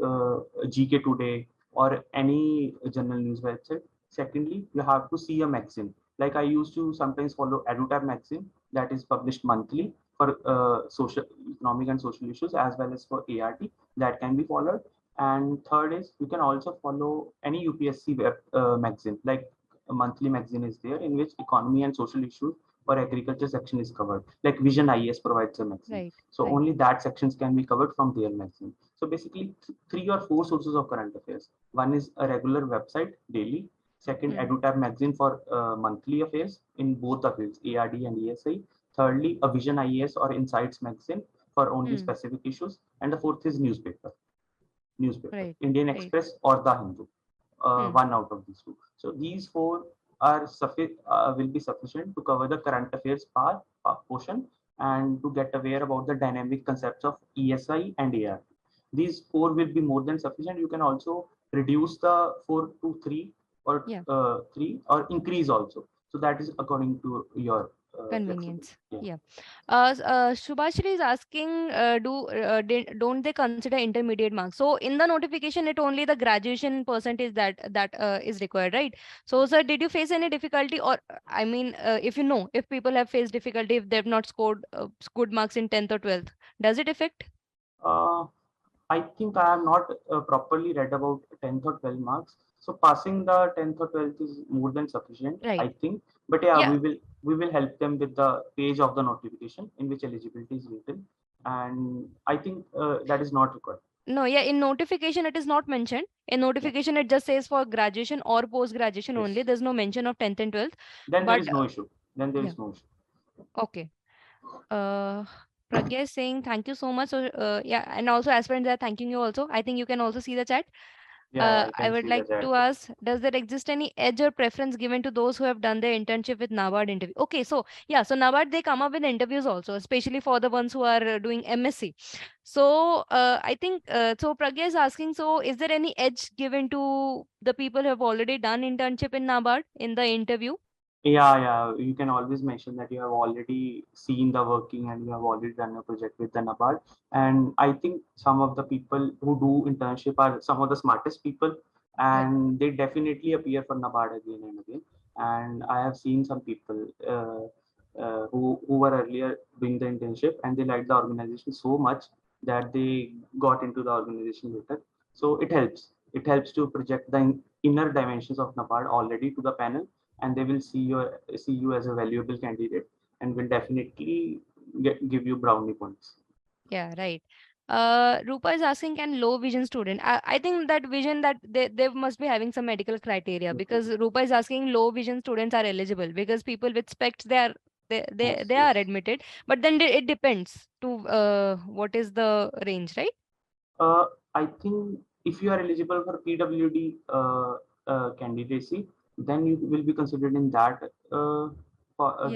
GK Today or any general news website. Secondly, you have to see a magazine. Like I used to sometimes follow EduTap magazine that is published monthly for social, economic and social issues as well as for ART that can be followed. And third is you can also follow any UPSC web magazine, like a monthly magazine is there in which economy and social issues or agriculture section is covered. Like Vision IS provides a magazine. Right, So right. only that sections can be covered from their magazine. So basically three or four sources of current affairs. One is a regular website daily. Second, Hmm. EduTab magazine for monthly affairs in both the fields, ARD and ESI. Thirdly, a Vision IS or Insights magazine for only Hmm. specific issues. And the fourth is newspaper, Right, Indian right. Express or the Hindu, Hmm. one out of these two. So these four are will be sufficient to cover the current affairs part portion. and to get aware about the dynamic concepts of ESI and AR. These four will be more than sufficient. You can also reduce the 4 to 3 or Yeah. 3 or increase also. So that is according to your flexibility. Convenience. Yeah. Yeah. Shubhashri is asking, don't they consider intermediate marks? So in the notification, it only the graduation percentage that is required, right? So, sir, did you face any difficulty, or I mean, if you know, if people have faced difficulty, if they've not scored good marks in 10th or 12th, does it affect? Uh, I think I have not properly read about 10th or 12 marks. So passing the 10th or 12th is more than sufficient, I Right. think. But yeah, Yeah. we will help them with the page of the notification in which eligibility is written, and I think that is not required. No, yeah, in notification it is not mentioned. In Yeah. notification it just says for graduation or post graduation only. Yes. There's no mention of 10th and 12th. Then there But is no issue. Then there yeah, is no issue. okay. Uh, Pragya is saying thank you so much. So, yeah, and also aspirants are thanking you also. I think you can also see the chat. Yeah, I I can would see the like chat. to ask, does there exist any edge or preference given to those who have done their internship with NABARD interview? Okay, so yeah, so NABARD, they come up with interviews also, especially for the ones who are doing MSc. So I think, so Pragya is asking, so is there any edge given to the people who have already done internship in NABARD in the interview? Yeah. You can always mention that you have already seen the working and you have already done a project with the NABARD. And I think some of the people who do internship are some of the smartest people, Yeah, and they definitely appear for NABARD again and again. And I have seen some people who were earlier doing the internship and they liked the organization so much that they got into the organization later. So it helps. It helps to project the inner dimensions of NABARD already to the panel, and they will see you as a valuable candidate and will definitely give you brownie points. yeah, right. Rupa is asking, can low vision student? I think that vision that they must be having some medical criteria, Okay. because Rupa is asking low vision students are eligible because people with specs Yes, they are yes. admitted, but then it depends to what is the range, right? Uh, I think if you are eligible for PWD candidacy, then you will be considered in that Yeah,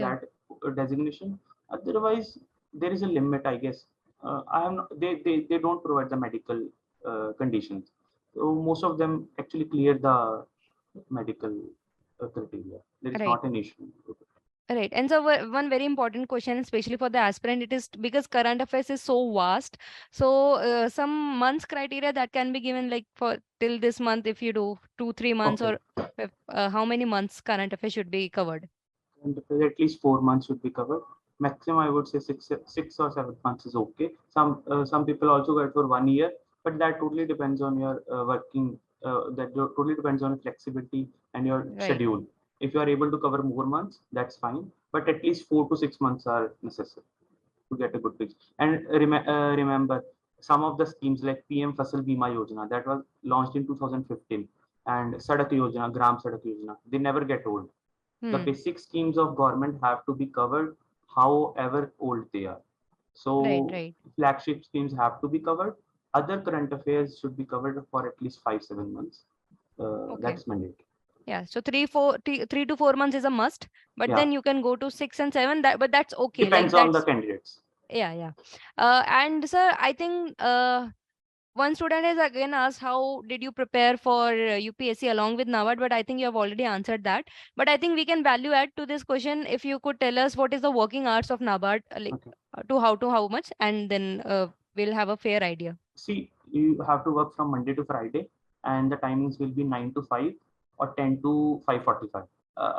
that designation. Otherwise, there is a limit, I guess. I am not, they don't provide the medical conditions. So most of them actually clear the medical criteria. There is right. not an issue. Right. And so one very important question, especially for the aspirant, it is because current affairs is so vast. So some months criteria that can be given, like for till this month, if you do 2, 3 months, Okay. or how many months current affairs should be covered. And at least 4 months should be covered. Maximum, I would say six or 7 months is okay. Some people also go for 1 year, but that totally depends on your working. Totally depends on flexibility and your Right. schedule. If you are able to cover more months, that's fine. But at least 4 to 6 months are necessary to get a good picture. And remember, some of the schemes like PM Fasal Bima Yojana that was launched in 2015 and Sadak Yojana, Gram Sadak Yojana, they never get old. The Hmm. basic schemes of government have to be covered however old they are. Right. So Right. flagship schemes have to be covered. Other current affairs should be covered for at least 5, 7 months. Okay. That's mandatory. Yeah. So 3 to 4 months is a must, but Yeah, then you can go to 6 and 7. But that's okay. Like depends on the that's, candidates. yeah, yeah. And sir, I think one student has again asked, how did you prepare for UPSC along with NABARD? But I think you have already answered that. But I think we can value add to this question if you could tell us what is the working hours of NABARD, like Okay. to how much, and then we'll have a fair idea. See, you have to work from Monday to Friday, and the timings will be 9 to 5 or 10 to 5:45,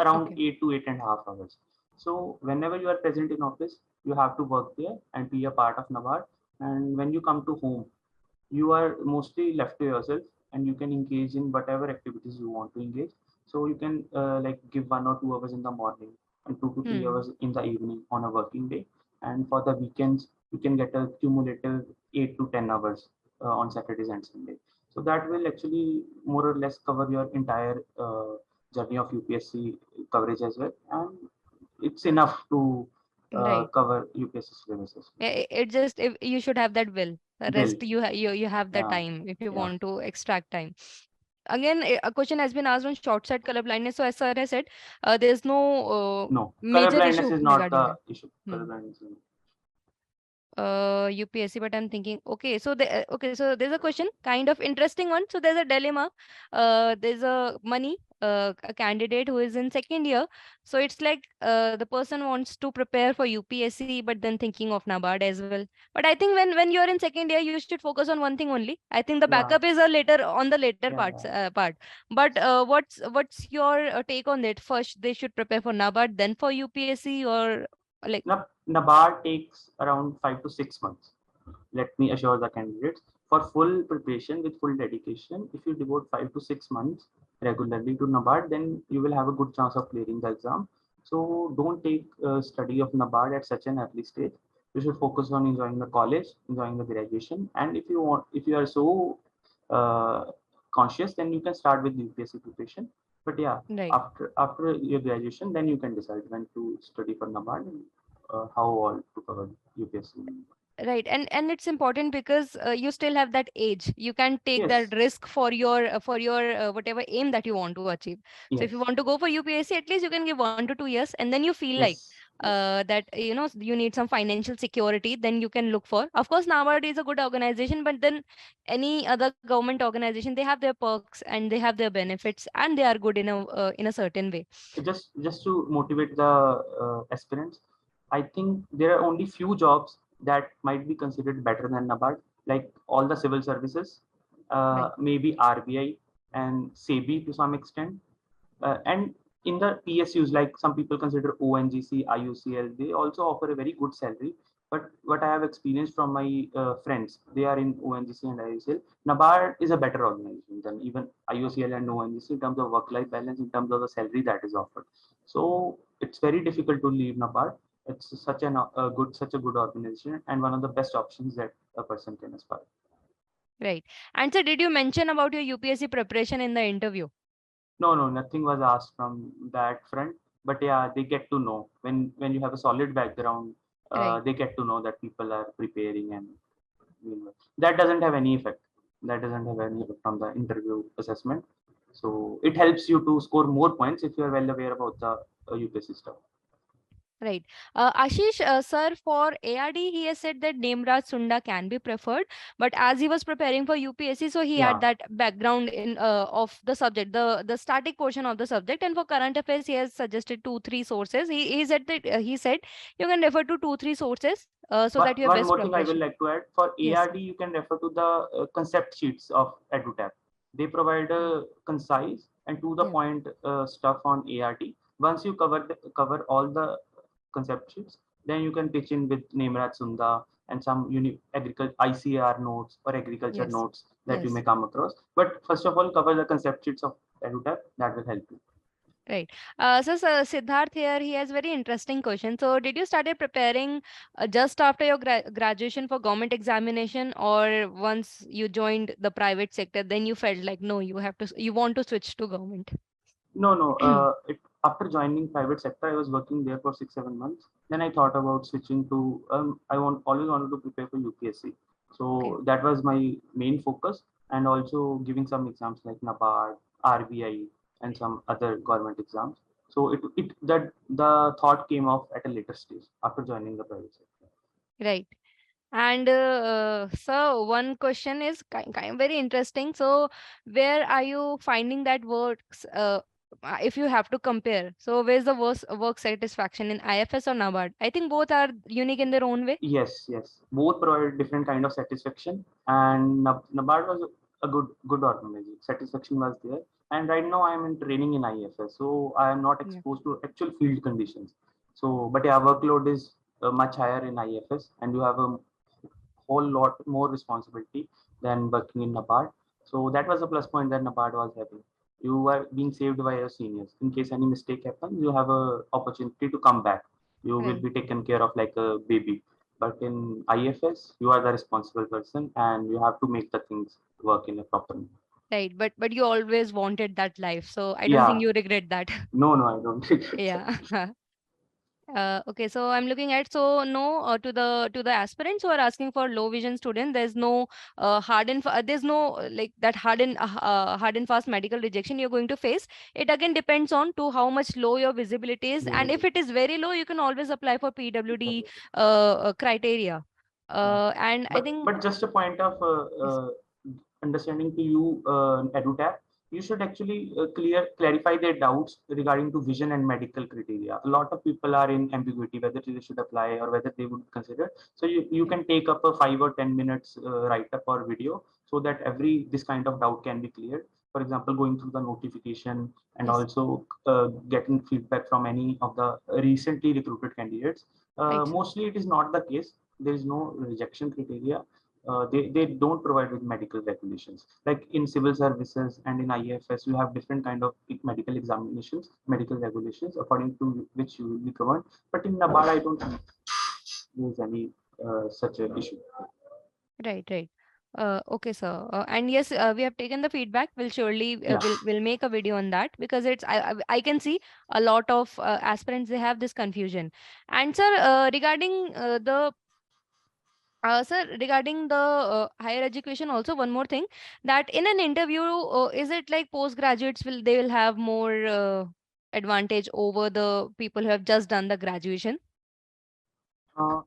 around Okay. 8 to 8.5 hours. So whenever you are present in office, you have to work there and be a part of NABARD. And when you come to home, you are mostly left to yourself and you can engage in whatever activities you want to engage. So you can like give 1 or 2 hours in the morning and 2 to 3 Hmm. hours in the evening on a working day, and for the weekends you can get a cumulative 8 to 10 hours on Saturdays and Sunday. So that will actually more or less cover your entire journey of UPSC coverage as well, and it's enough to Right. cover UPSC syllabus as It just, if you should have that will. well. Rest, you have the Yeah, time if you yeah. want to extract time. Again, a question has been asked on short sight color blindness. So as sir has said, there's no No, color major blindness issue is not regarding the that. issue. Color Hmm. blindness is not. UPSC, but I'm thinking, okay, so okay, so there's a question, kind of interesting one. So there's a dilemma. There's a money, a candidate who is in second year. So it's like the person wants to prepare for UPSC, but then thinking of NABARD as well. But I think when you're in second year, you should focus on one thing only. I think the Yeah, backup is a later on the later yeah, parts yeah. part. But what's your take on that? First, they should prepare for NABARD, then for UPSC, or like NABARD takes around 5 to 6 months. Let me assure the candidates, for full preparation with full dedication, if you devote 5 to 6 months regularly to NABARD, then you will have a good chance of clearing the exam. So don't take study of NABARD at such an early stage. You should focus on enjoying the college, enjoying the graduation, and if you are so uh, conscious, then you can start with UPSC preparation. But yeah, right. after your graduation, then you can decide when to study for NABARD and how all to cover UPSC. Right, and it's important because you still have that age. You can take that Yes, risk for your whatever aim that you want to achieve. So if you yes, want to go for UPSC, at least you can give 1 to 2 years, and then you feel like yes, yes. that you need some financial security. Then you can look for. Of course, NABARD is a good organization, but then any other government organization, they have their perks and they have their benefits, and they are good in a certain way. Just to motivate the aspirants, I think there are only few jobs that might be considered better than NABARD, like all the civil services, Right. maybe RBI and SEBI to some extent. And in the PSUs, like some people consider ONGC, IUCL, they also offer a very good salary. But what I have experienced from my friends, they are in ONGC and IUCL. NABARD is a better organization than even IUCL and ONGC in terms of work-life balance, in terms of the salary that is offered. So it's very difficult to leave NABARD. It's such a good organization and one of the best options that a person can aspire. Right. And so, did you mention about your UPSC preparation in the interview? No, no, nothing was asked from that front. But yeah, they get to know when you have a solid background. Right. They get to know that people are preparing, and that doesn't have any effect. That doesn't have any effect on the interview assessment. So it helps you to score more points if you are well aware about the UPSC stuff. Right. Ashish, sir, for ARD, he has said that Nemraj Sunda can be preferred, but as he was preparing for UPSC, so he had Yeah, that background in of the subject, the static portion of the subject, and for current affairs, he has suggested 2 3 sources. He said that he said you can refer to 2 3 sources so that but you have one best more thing I will preparation. like to add, for Yes. ARD, you can refer to the concept sheets of EduTap. They provide Mm. a concise and to the Yeah. point stuff on ARD. Once you cover all the concept sheets, then you can pitch in with Nemraj Sunda and some agriculture ICR notes or agriculture Yes. notes that you Yes. may come across. But first of all, cover the concept sheets of EduTap. That will help you. Right. So Siddharth here, he has very interesting question. So did you started preparing just after your graduation for government examination, or once you joined the private sector, then you felt like, no, you want to switch to government? No, no. After joining private sector, I was working there for 6 7 months. Then I thought about switching to. I always wanted to prepare for UPSC, Okay. so that was my main focus, and also giving some exams like NABARD, RBI, and some other government exams. So it that the thought came off at a later stage after joining the private sector. Right. And so one question is kind very interesting. So where are you finding that works? If you have to compare, so where's the worst work satisfaction in IFS or NABARD? I think both are unique in their own way. Yes, yes. Both provide different kind of satisfaction, and NABARD was a good organization. Satisfaction was there, and right now I am in training in IFS, so I am not Yeah. exposed to actual field conditions. So, but yeah, workload is much higher in IFS, and you have a whole lot more responsibility than working in NABARD. So that was a plus point that NABARD was having. You are being saved by your seniors. In case any mistake happens, you have a opportunity to come back. You will Right. be taken care of like a baby. But in IFS, you are the responsible person and you have to make the things work in a proper manner. Right. But you always wanted that life, so I don't think Yeah, you regret that. no, no, I don't regret that. Yeah. Okay, so I'm looking at, so no, to the aspirants who are asking for low vision student, there's no there's no like that hard and fast medical rejection you're going to face. It again depends on to how much low your visibility is, and if Visibility. it is very low, you can always apply for PWD criteria. And I think But just a point of yes, understanding to you, EduTap, you should actually clarify their doubts regarding to vision and medical criteria. A lot of people are in ambiguity whether they should apply or whether they would consider. So you right, can take up a 5 or 10 minutes write up or video so that every this kind of doubt can be cleared. For example, going through the notification and yes, also getting feedback from any of the recently recruited candidates. right, sir. Mostly it is not the case. There is no rejection criteria. They don't provide with medical regulations. Like in civil services and in IFS, you have different kind of medical examinations, medical regulations according to which you will be covered. But in NABARD, I don't think there is any such a issue. Right, right. Okay, sir. And yes, we have taken the feedback. We'll surely Yeah. will make a video on that because it's I can see a lot of aspirants they have this confusion. And sir, regarding regarding the higher education, also one more thing that in an interview, is it like postgraduates will they will have more advantage over the people who have just done the graduation?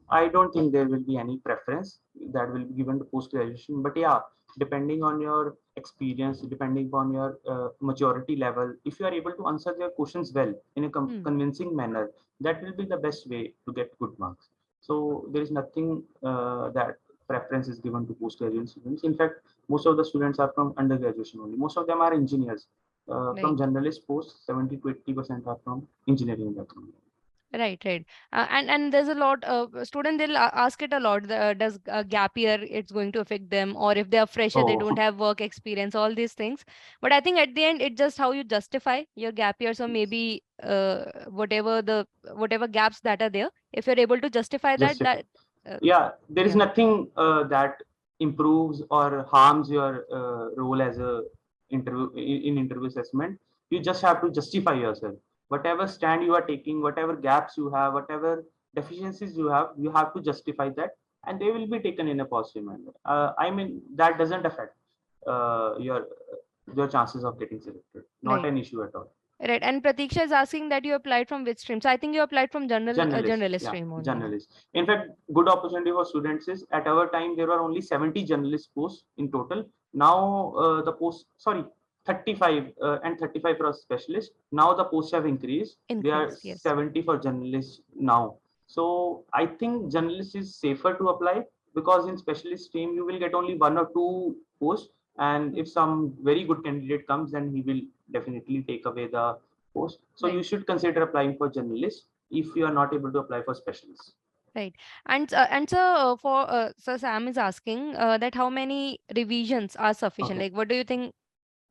I don't think there will be any preference that will be given to post graduation. But yeah, depending on your experience, depending on your maturity level, if you are able to answer their questions well in a Hmm. convincing manner, that will be the best way to get good marks. So there is nothing that preference is given to post graduate students. In fact, most of the students are from undergraduation only. Most of them are engineers. From Right. generalist posts, 70 to 80% are from engineering background. Right, right. And there's a lot student they'll ask it a lot. Does gap year it's going to affect them, or if they are fresher, they don't Oh, have work experience, all these things. But I think at the end, it's just how you justify your gap years, or maybe whatever gaps that are there. If you're able to justify that, justify. uh, Yeah, there is yeah, nothing that improves or harms your role as a interview in interview assessment. You just have to justify yourself. Whatever stand you are taking, whatever gaps you have, whatever deficiencies you have to justify that, and they will be taken in a positive manner. I mean, that doesn't affect your chances of getting selected. Not right, an issue at all. right. And Pratiksha is asking that you applied from which stream. So I think you applied from Journalist, journalist yeah, stream only. Yeah. journalist. In fact, good opportunity for students is at our time there were only 70 journalist posts in total. Now the post, sorry, 35 and 35 for specialists. Now the posts have increased. They are Increased, yes. 70 for journalists now. So I think journalist is safer to apply because in specialist stream you will get only 1 or 2 posts, and Mm. if some very good candidate comes, then he will definitely take away the post. So you Right. should consider applying for journalist if you are not able to apply for specialists. Right. And so for so Sam is asking that how many revisions are sufficient? Okay. Like, what do you think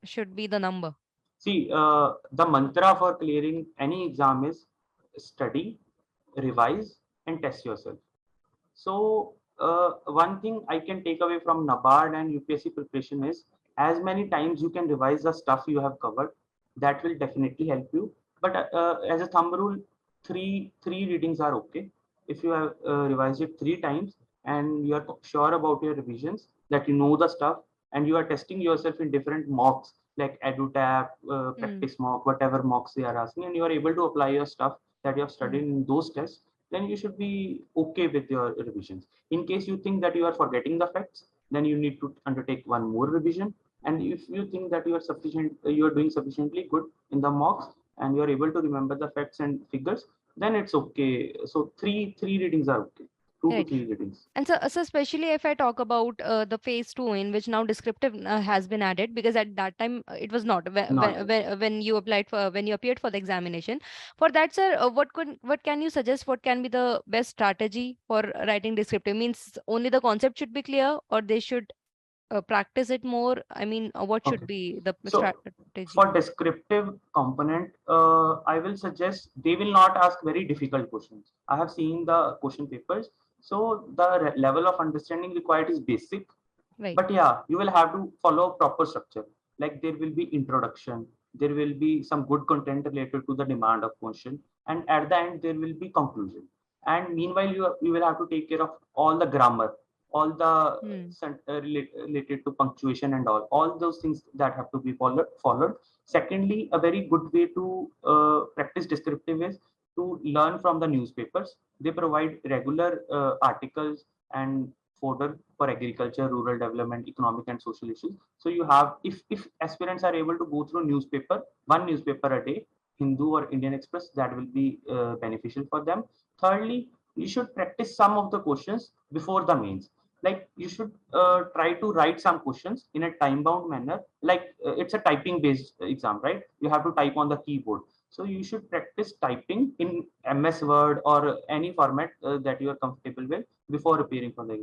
should be the number? See, the mantra for clearing any exam is study, revise, and test yourself. So, one thing I can take away from NABARD and UPSC preparation is as many times you can revise the stuff you have covered, that will definitely help you. But as a thumb rule, three readings are okay. If you have revised it 3 times and you are sure about your revisions, that you know the stuff, and you are testing yourself in different mocks like EduTap, Hmm. practice mock, whatever mocks they are asking, and you are able to apply your stuff that you have Hmm. studied in those tests, then you should be okay with your revisions. In case you think that you are forgetting the facts, then you need to undertake one more revision. And if you think that you are doing sufficiently good in the mocks and you are able to remember the facts and figures, then it's okay. So three readings are okay. Two to Right. three readings. And so especially if I talk about the phase two, in which now descriptive has been added, because at that time it was not Not yet. when you applied for when you appeared for the examination. For that, sir, what can you suggest? What can be the best strategy for writing descriptive? Means only the concept should be clear, or they should practice it more. I mean, what should Okay. be the So strategy? for descriptive component, I will suggest they will not ask very difficult questions. I have seen the question papers. So the level of understanding required is basic. Right. But yeah, you will have to follow a proper structure. Like there will be introduction, there will be some good content related to the demand of question, and at the end there will be conclusion. And meanwhile, you will have to take care of all the grammar, all the Hmm. related to punctuation and all those things that have to be followed. Secondly, a very good way to practice descriptive is to learn from the newspapers. They provide regular articles, and fodder for agriculture, rural development, economic and social issues. So you have, if aspirants are able to go through newspaper, one newspaper a day, Hindu or Indian Express, that will be beneficial for them. Thirdly, you should practice some of the questions before the mains. Like you should try to write some questions in a time bound manner. Like it's a typing based exam, right? You have to type on the keyboard. So you should practice typing in MS Word or any format that you are comfortable with before appearing for the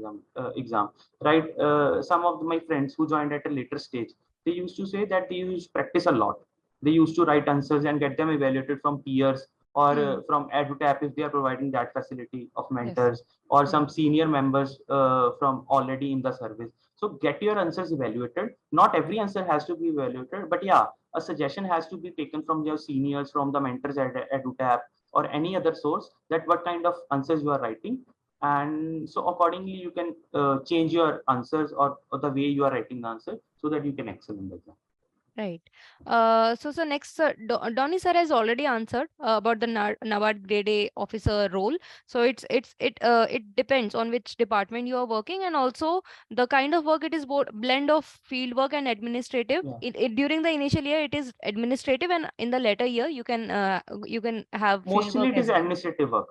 exam, right? Some of my friends who joined at a later stage, they used to say that they used to practice a lot. They used to write answers and get them evaluated from peers or from EduTap if they are providing that facility of Yes. mentors or Yeah. some senior members from already in the service. So get your answers evaluated. Not every answer has to be evaluated, but yeah, a suggestion has to be taken from your seniors, from the mentors at EduTap or any other source, that what kind of answers you are writing. And so accordingly, you can change your answers or the way you are writing the answer so that you can excel in the exam. Right. So next, Donny sir has already answered about the NABARD Grade A officer role. So it depends on which department you are working, and also the kind of work. It is both blend of field work and administrative. Yeah. During the initial year, it is administrative, and in the later year, you can have field Mostly work it is as well. administrative work.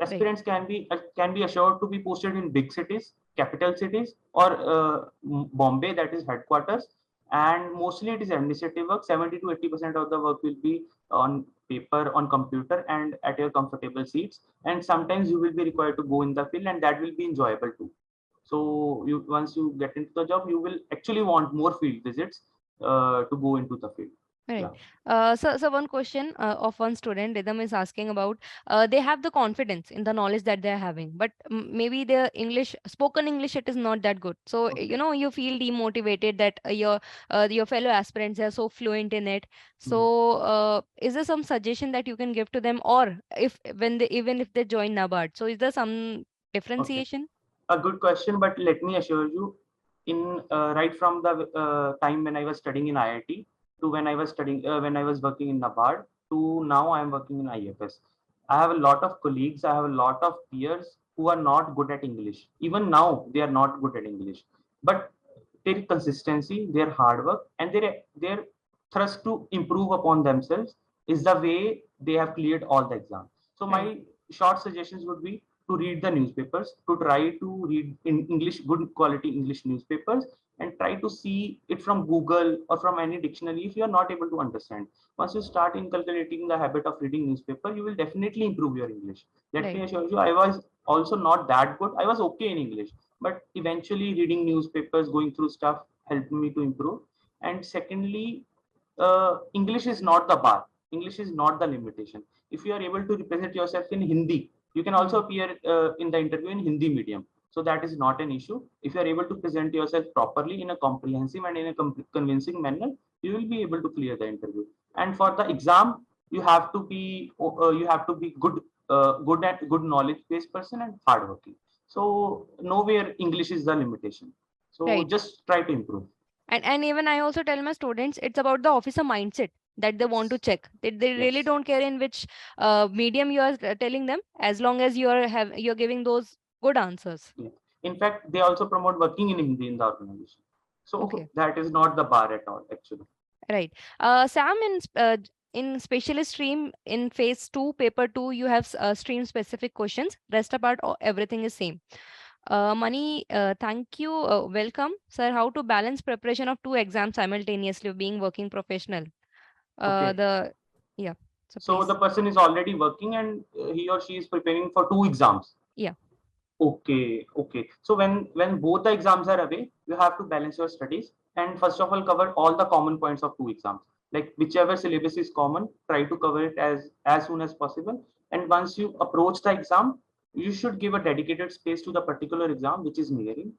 Right. Aspirants can be assured to be posted in big cities, capital cities, or Bombay, that is headquarters. And mostly it is administrative work. 70 to 80% of the work will be on paper, on computer, and at your comfortable seats. And sometimes you will be required to go in the field, and that will be enjoyable too. So you, once you get into the job, you will actually want more field visits to go into the field. Right. Yeah. So one question of one student, Rhythm is asking about, they have the confidence in the knowledge that they're having, but maybe their spoken English, it is not that good. So, Okay. you feel demotivated that your fellow aspirants are so fluent in it. Mhm. So, is there some suggestion that you can give to them, or if when they even if they join NABARD, so is there some Okay. differentiation? A good question, but let me assure you, in right from the time when I was studying in IIT to when I was working in NABARD to now I am working in IFS. I have a lot of colleagues, I have a lot of peers who are not good at English. Even now, they are not good at English. But their consistency, their hard work, and their thrust to improve upon themselves is the way they have cleared all the exams. So Right. my short suggestions would be to read the newspapers, to try to read in English, good quality English newspapers, and try to see it from Google or from any dictionary if you are not able to understand. Once you start inculcating the habit of reading newspaper, you will definitely improve your English. Let Right. me assure you, I was also not that good. I was okay in English, but eventually reading newspapers, going through stuff helped me to improve. And secondly, English is not the bar. English is not the limitation. If you are able to represent yourself in Hindi, you can also Hmm. appear in the interview in Hindi medium. So that is not an issue. If you are able to present yourself properly in a comprehensive and in a convincing manner, you will be able to clear the interview. And for the exam, you have to be good knowledge based person and hardworking. So nowhere English is the limitation. So Right. just try to improve. And even I also tell my students, it's about the officer mindset that they want to Yes. check. They really Yes. don't care in which medium you are telling them, as long as you're giving those good answers. Yeah. In fact, they also promote working in Hindi in the organization. So Okay. that is not the bar at all, actually. Right. Sam, in specialist stream in phase 2, paper 2, you have stream specific questions. Rest apart, everything is same. Mani, thank you. Welcome, sir. How to balance preparation of two exams simultaneously, being working professional? Okay. The Yeah. So So the please. person is already working and he or she is preparing for two exams. Yeah. Okay, okay. So when both the exams are away, you have to balance your studies and first of all cover all the common points of two exams. Like whichever syllabus is common, try to cover it as soon as possible. And once you approach the exam, you should give a dedicated space to the particular exam which is nearing.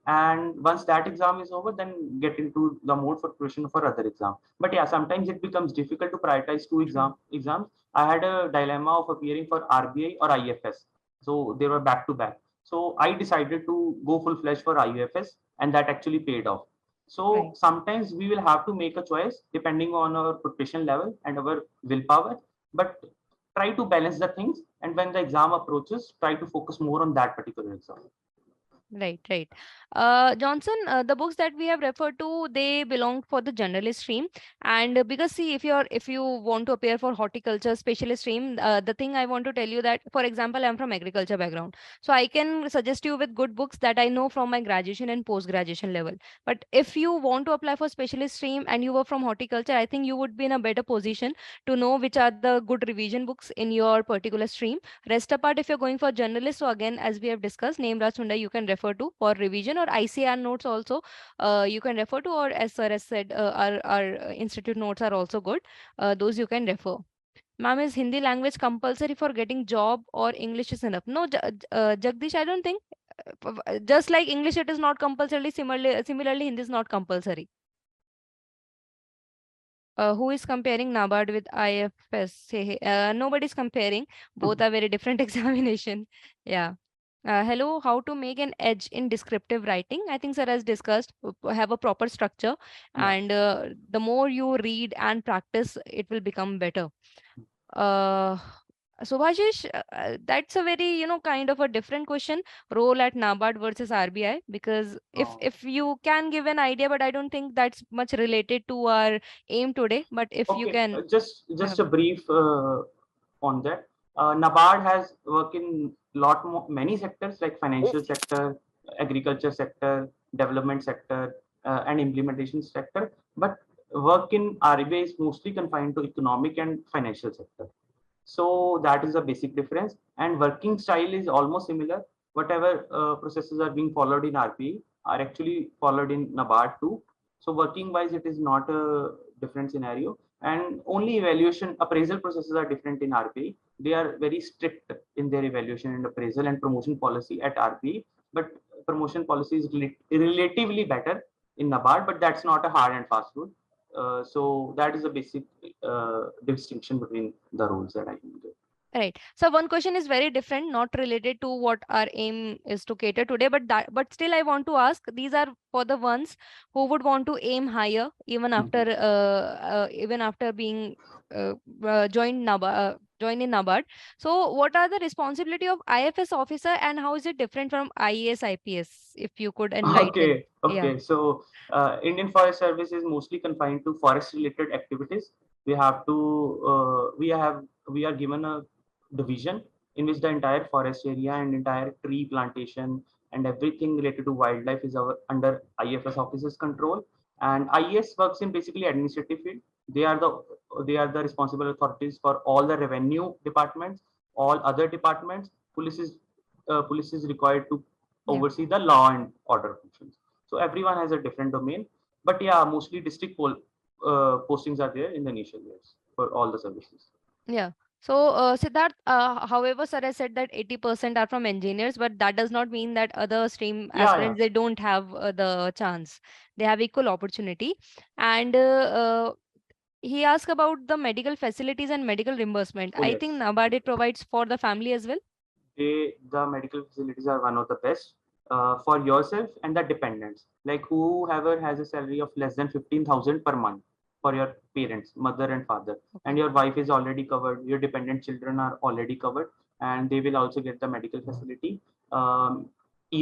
And once that exam is over, then get into the mode for preparation for other exam. But yeah, sometimes it becomes difficult to prioritize two True. exams. I had a dilemma of appearing for RBI or IFS, so they were back to back. So I decided to go full fledged for IUFS, and that actually paid off. So Right. sometimes we will have to make a choice depending on our preparation level and our willpower, but try to balance the things. And when the exam approaches, try to focus more on that particular exam. Right, right. Johnson, the books that we have referred to, they belong for the generalist stream. And because see, if you want to appear for horticulture specialist stream, the thing I want to tell you that, for example, I'm from agriculture background, so I can suggest you with good books that I know from my graduation and post graduation level. But if you want to apply for specialist stream and you were from horticulture, I think you would be in a better position to know which are the good revision books in your particular stream. Rest apart, if you're going for journalist, so again, as we have discussed, name Raj Sundar you can refer to for revision, or ICR notes also you can refer to, or as sir has said, our institute notes are also good. Those you can refer. Ma'am, is Hindi language compulsory for getting job or English is enough? No, Jagdish, I don't think. Just like English, it is not compulsory. Similarly, Hindi is not compulsory. Who is comparing NABARD with IFS? Nobody's comparing. Both are very different examination. Yeah. Hello, how to make an edge in descriptive writing? I think sir has discussed, have a proper structure, Yeah. and the more you read and practice, it will become better. Uh, so Bhashish, that's a very, kind of a different question, role at NABARD versus RBI, because Uh, if you can give an idea, but I don't think that's much related to our aim today, but if you okay, can just have a brief on that. NABARD has work in many sectors like financial sector, agriculture sector, development sector, and implementation sector. But work in RBI is mostly confined to economic and financial sector. So that is a basic difference. And working style is almost similar. Whatever processes are being followed in RPA are actually followed in NABARD too. So working wise, it is not a different scenario. And only evaluation appraisal processes are different in RPA. They are very strict in their evaluation and appraisal and promotion policy at RPA. But promotion policy is relatively better in NABARD, but that's not a hard and fast rule. So that is a basic distinction between the roles that I can give. right. So one question is very different, not related to what our aim is to cater today, but still I want to ask. These are for the ones who would want to aim higher, Mhm. even after being joined in NABARD. So what are the responsibility of IFS officer, and how is it different from IAS IPS? If you could enlighten. Okay, Yeah. okay. So Indian Forest Service is mostly confined to forest-related activities. We have to we are given a division in which the entire forest area and entire tree plantation and everything related to wildlife is under IFS officers' control. And IES works in basically administrative field. They are the responsible authorities for all the revenue departments, all other departments. Police is required to Yeah. oversee the law and order functions. So everyone has a different domain, but yeah, mostly postings are there in the initial years for all the services. Yeah. So, Siddharth, however, sir has said that 80% are from engineers, but that does not mean that other stream Yeah, yeah, aspirants, they don't have the chance. They have equal opportunity. And he asked about the medical facilities and medical reimbursement. oh I think yes. NABARD it provides for the family as well. The medical facilities are one of the best for yourself and the dependents. Like whoever has a salary of less than 15,000 per month for your parents, mother and father, and Okay. your wife is already covered, your dependent children are already covered, and they will also get the medical facility.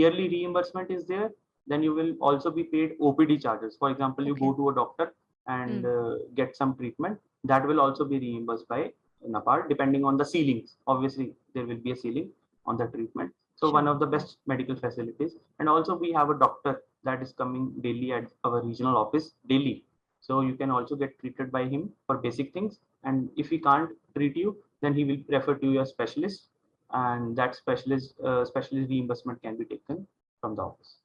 Yearly reimbursement is there. Then you will also be paid OPD charges. For example, you Okay. go to a doctor and Mm. get some treatment. That will also be reimbursed by NABARD depending on the ceilings. Obviously, there will be a ceiling on the treatment. So one Sure. of the best medical facilities, and also we have a doctor that is coming daily at our regional office daily. So you can also get treated by him for basic things. And if he can't treat you, then he will refer to your specialist, and that specialist reimbursement can be taken from the office.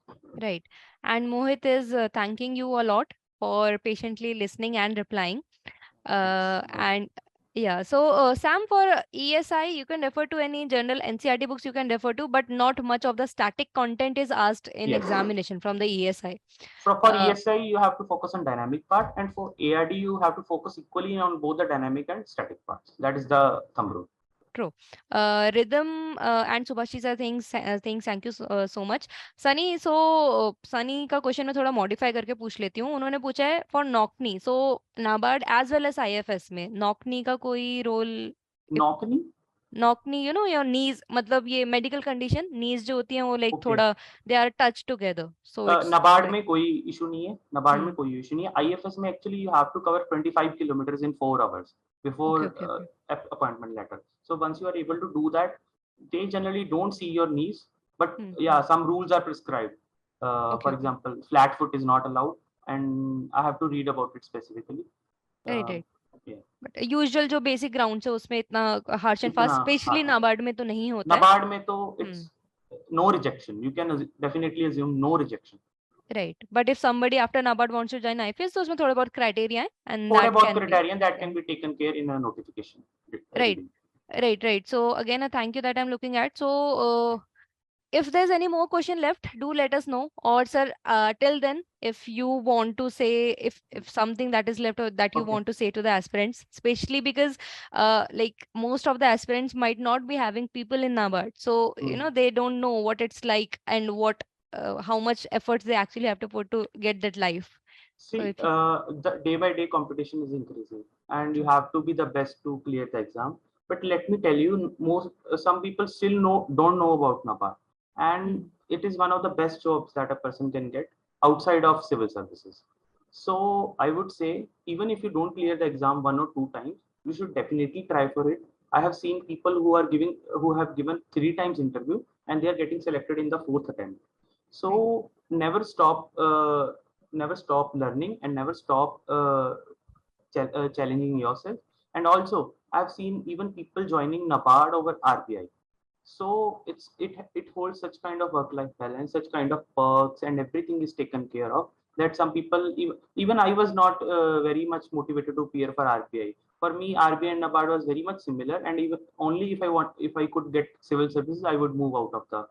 Right. And Mohit is thanking you a lot for patiently listening and replying. Thanks. And yeah, so Sam, for ESI, you can refer to any general NCRT books you can refer to, but not much of the static content is asked in Yes. examination from the ESI. For Uh, ESI, you have to focus on dynamic part, and for ARD, you have to focus equally on both the dynamic and static parts. That is the thumb rule. True. Rhythm and Subhashis are saying thank you so much. Sunny, so Sunny का question मैं थोड़ा modify करके पूछ लेती हूँ. उन्होंने पूछा है for knock knee. So NABARD as well as IFS में नॉकनी का कोई रोल? Knockney? knock knee, you know, your knees, मतलब ये medical condition, knees जो होती हैं वो like Okay. थोड़ा they are touched together, so it's NABARD थोड़े में कोई इशू नहीं है, नबार्ड में कोई इशू नहीं है। आईएफएस में actually you have to cover 25 किलोmeters in 4 hours before okay, okay, okay. appointment letter. So once you are able to do that, they generally don't see your knees, but Hmm. yeah, some rules are prescribed. Okay, For okay. example, flat foot is not allowed, and I have to read about it specifically. Right, Uh, right. yeah. But usual जो basic grounds है उसमें इतना harsh and इतना fast, especially हाँ, NABARD में तो नहीं होता है. नबार्ड में तो Hmm. it's no rejection. You can definitely assume no rejection. Right. But if somebody after NABARD wants to join IFS, तो उसमें थोड़े बहुत criteria हैं and थोड़े that बहुत can be, criterion that yeah. can be taken care in a notification Right. reading. Right, right. So again, a thank you that I'm looking at. So if there's any more question left, do let us know. Or sir, till then, if you want to say, if something that is left or that you Okay. want to say to the aspirants, especially because like most of the aspirants might not be having people in NABARD, so you know they don't know what it's like and what how much efforts they actually have to put to get that life. So See, if you, the day by day competition is increasing, and you true. have to be the best to clear the exam. But let me tell you, most some people still don't know about NABARD, and Hmm. it is one of the best jobs that a person can get outside of civil services. So I would say, even if you don't clear the exam 1 or 2 times, you should definitely try for it. I have seen people who have given 3 times interview, and they are getting selected in the fourth attempt. Right. So never stop learning, and never stop challenging yourself. And also, I've seen even people joining NABARD over RBI. So it holds such kind of work life balance, such kind of perks, and everything is taken care of, that some people, even I was not very much motivated to appear for RBI. For me, RBI and NABARD was very much similar, and even only if I could get civil services, I would move out of the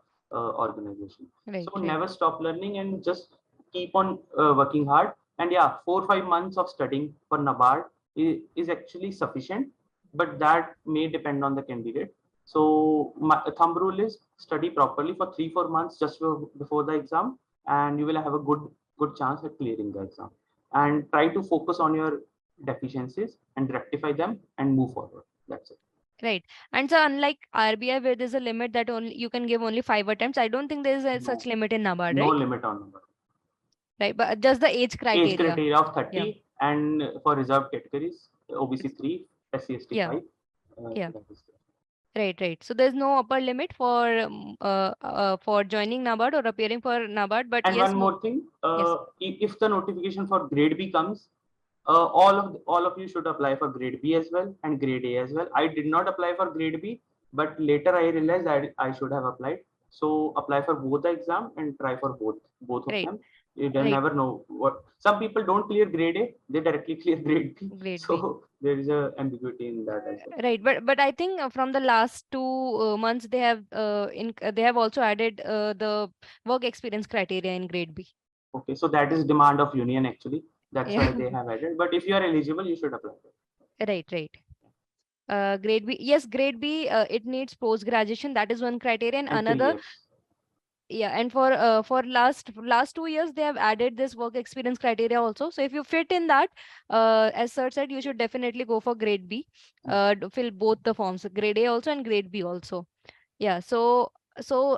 organization. Right, So right. never stop learning, and just keep on working hard. And yeah, 4 or 5 months of studying for NABARD is actually sufficient, but that may depend on the candidate. So my thumb rule is study properly for 3 or 4 months just before the exam, and you will have a good chance at clearing the exam. And try to focus on your deficiencies and rectify them and move forward. That's it. Right. And so unlike RBI where there's a limit that only you can give only 5 attempts, I don't think there's a such No, limit in NABARD, no right? limit on number. Right. But just the age Age criteria. criteria of Yeah. 30, and for reserved categories, OBC It's, 3, SC/ST yeah. 5. Yeah. That is there. Right, right. So there's no upper limit for joining NABARD or appearing for NABARD, but And yes, one more thing, yes. if the notification for grade B comes, all of you should apply for grade B as well and grade A as well. I did not apply for grade B, but later I realized that I should have applied. So apply for both the exam and try for both of Right, them. You right. never know what, some people don't clear grade A, they directly clear grade B. Grade B. So there is a ambiguity in that as well. Right, but I think from the last 2 months they have also added the work experience criteria in grade B. Okay, so that is demand of union actually. That's Yeah. why they have added. But if you are eligible, you should apply. Right, right. Grade B, yes, grade B, it needs post graduation. That is one criterion. And 3 years. Yeah, and for last 2 years they have added this work experience criteria also. So if you fit in that, as sir said, you should definitely go for grade B. Fill both the forms, grade A also and grade B also. Yeah. So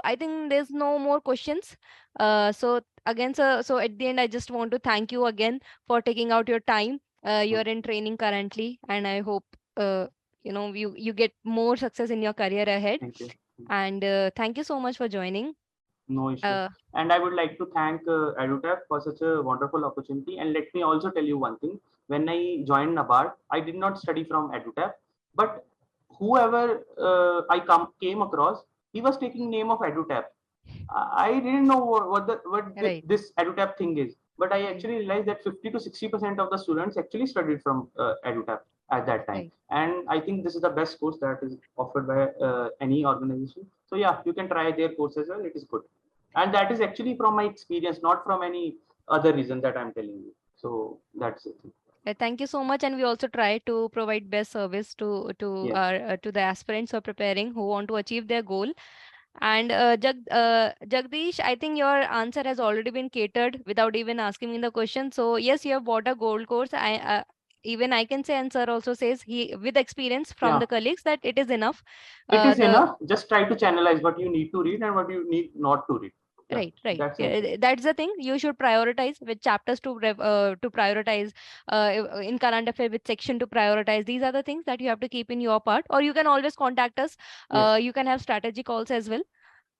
I think there's no more questions. So again, sir. So at the end, I just want to thank you again for taking out your time. You're in training currently, and I hope you know you get more success in your career ahead. Thank you. And thank you so much for joining. No issue. Uh, And I would like to thank EduTap for such a wonderful opportunity. And let me also tell you one thing. When I joined NABARD, I did not study from EduTap, but whoever came across, he was taking name of EduTap. I didn't know right. this EduTap thing is, but I Right. actually realized that 50 to 60% of the students actually studied from EduTap at that time. Right. And I think this is the best course that is offered by any organization. So yeah, you can try their course as well. It is good, and that is actually from my experience, not from any other reason that I'm telling you. So that's it. Thank you so much, and we also try to provide best service Yes. to the aspirants who are preparing who want to achieve their goal. And Jagdish, I think your answer has already been catered without even asking me the question. So yes, you have bought a gold course. even I can say, and sir also says, he with experience from Yeah. the colleagues, that it is enough. It is The enough. Just try to channelize what you need to read and what you need not to read. Yeah, Right, right. that's Yeah, it. that's the thing. You should prioritize which chapters to prioritize, in current affair, which section to prioritize. These are the things that you have to keep in your part. Or you can always contact us. Yes. You can have strategy calls as well.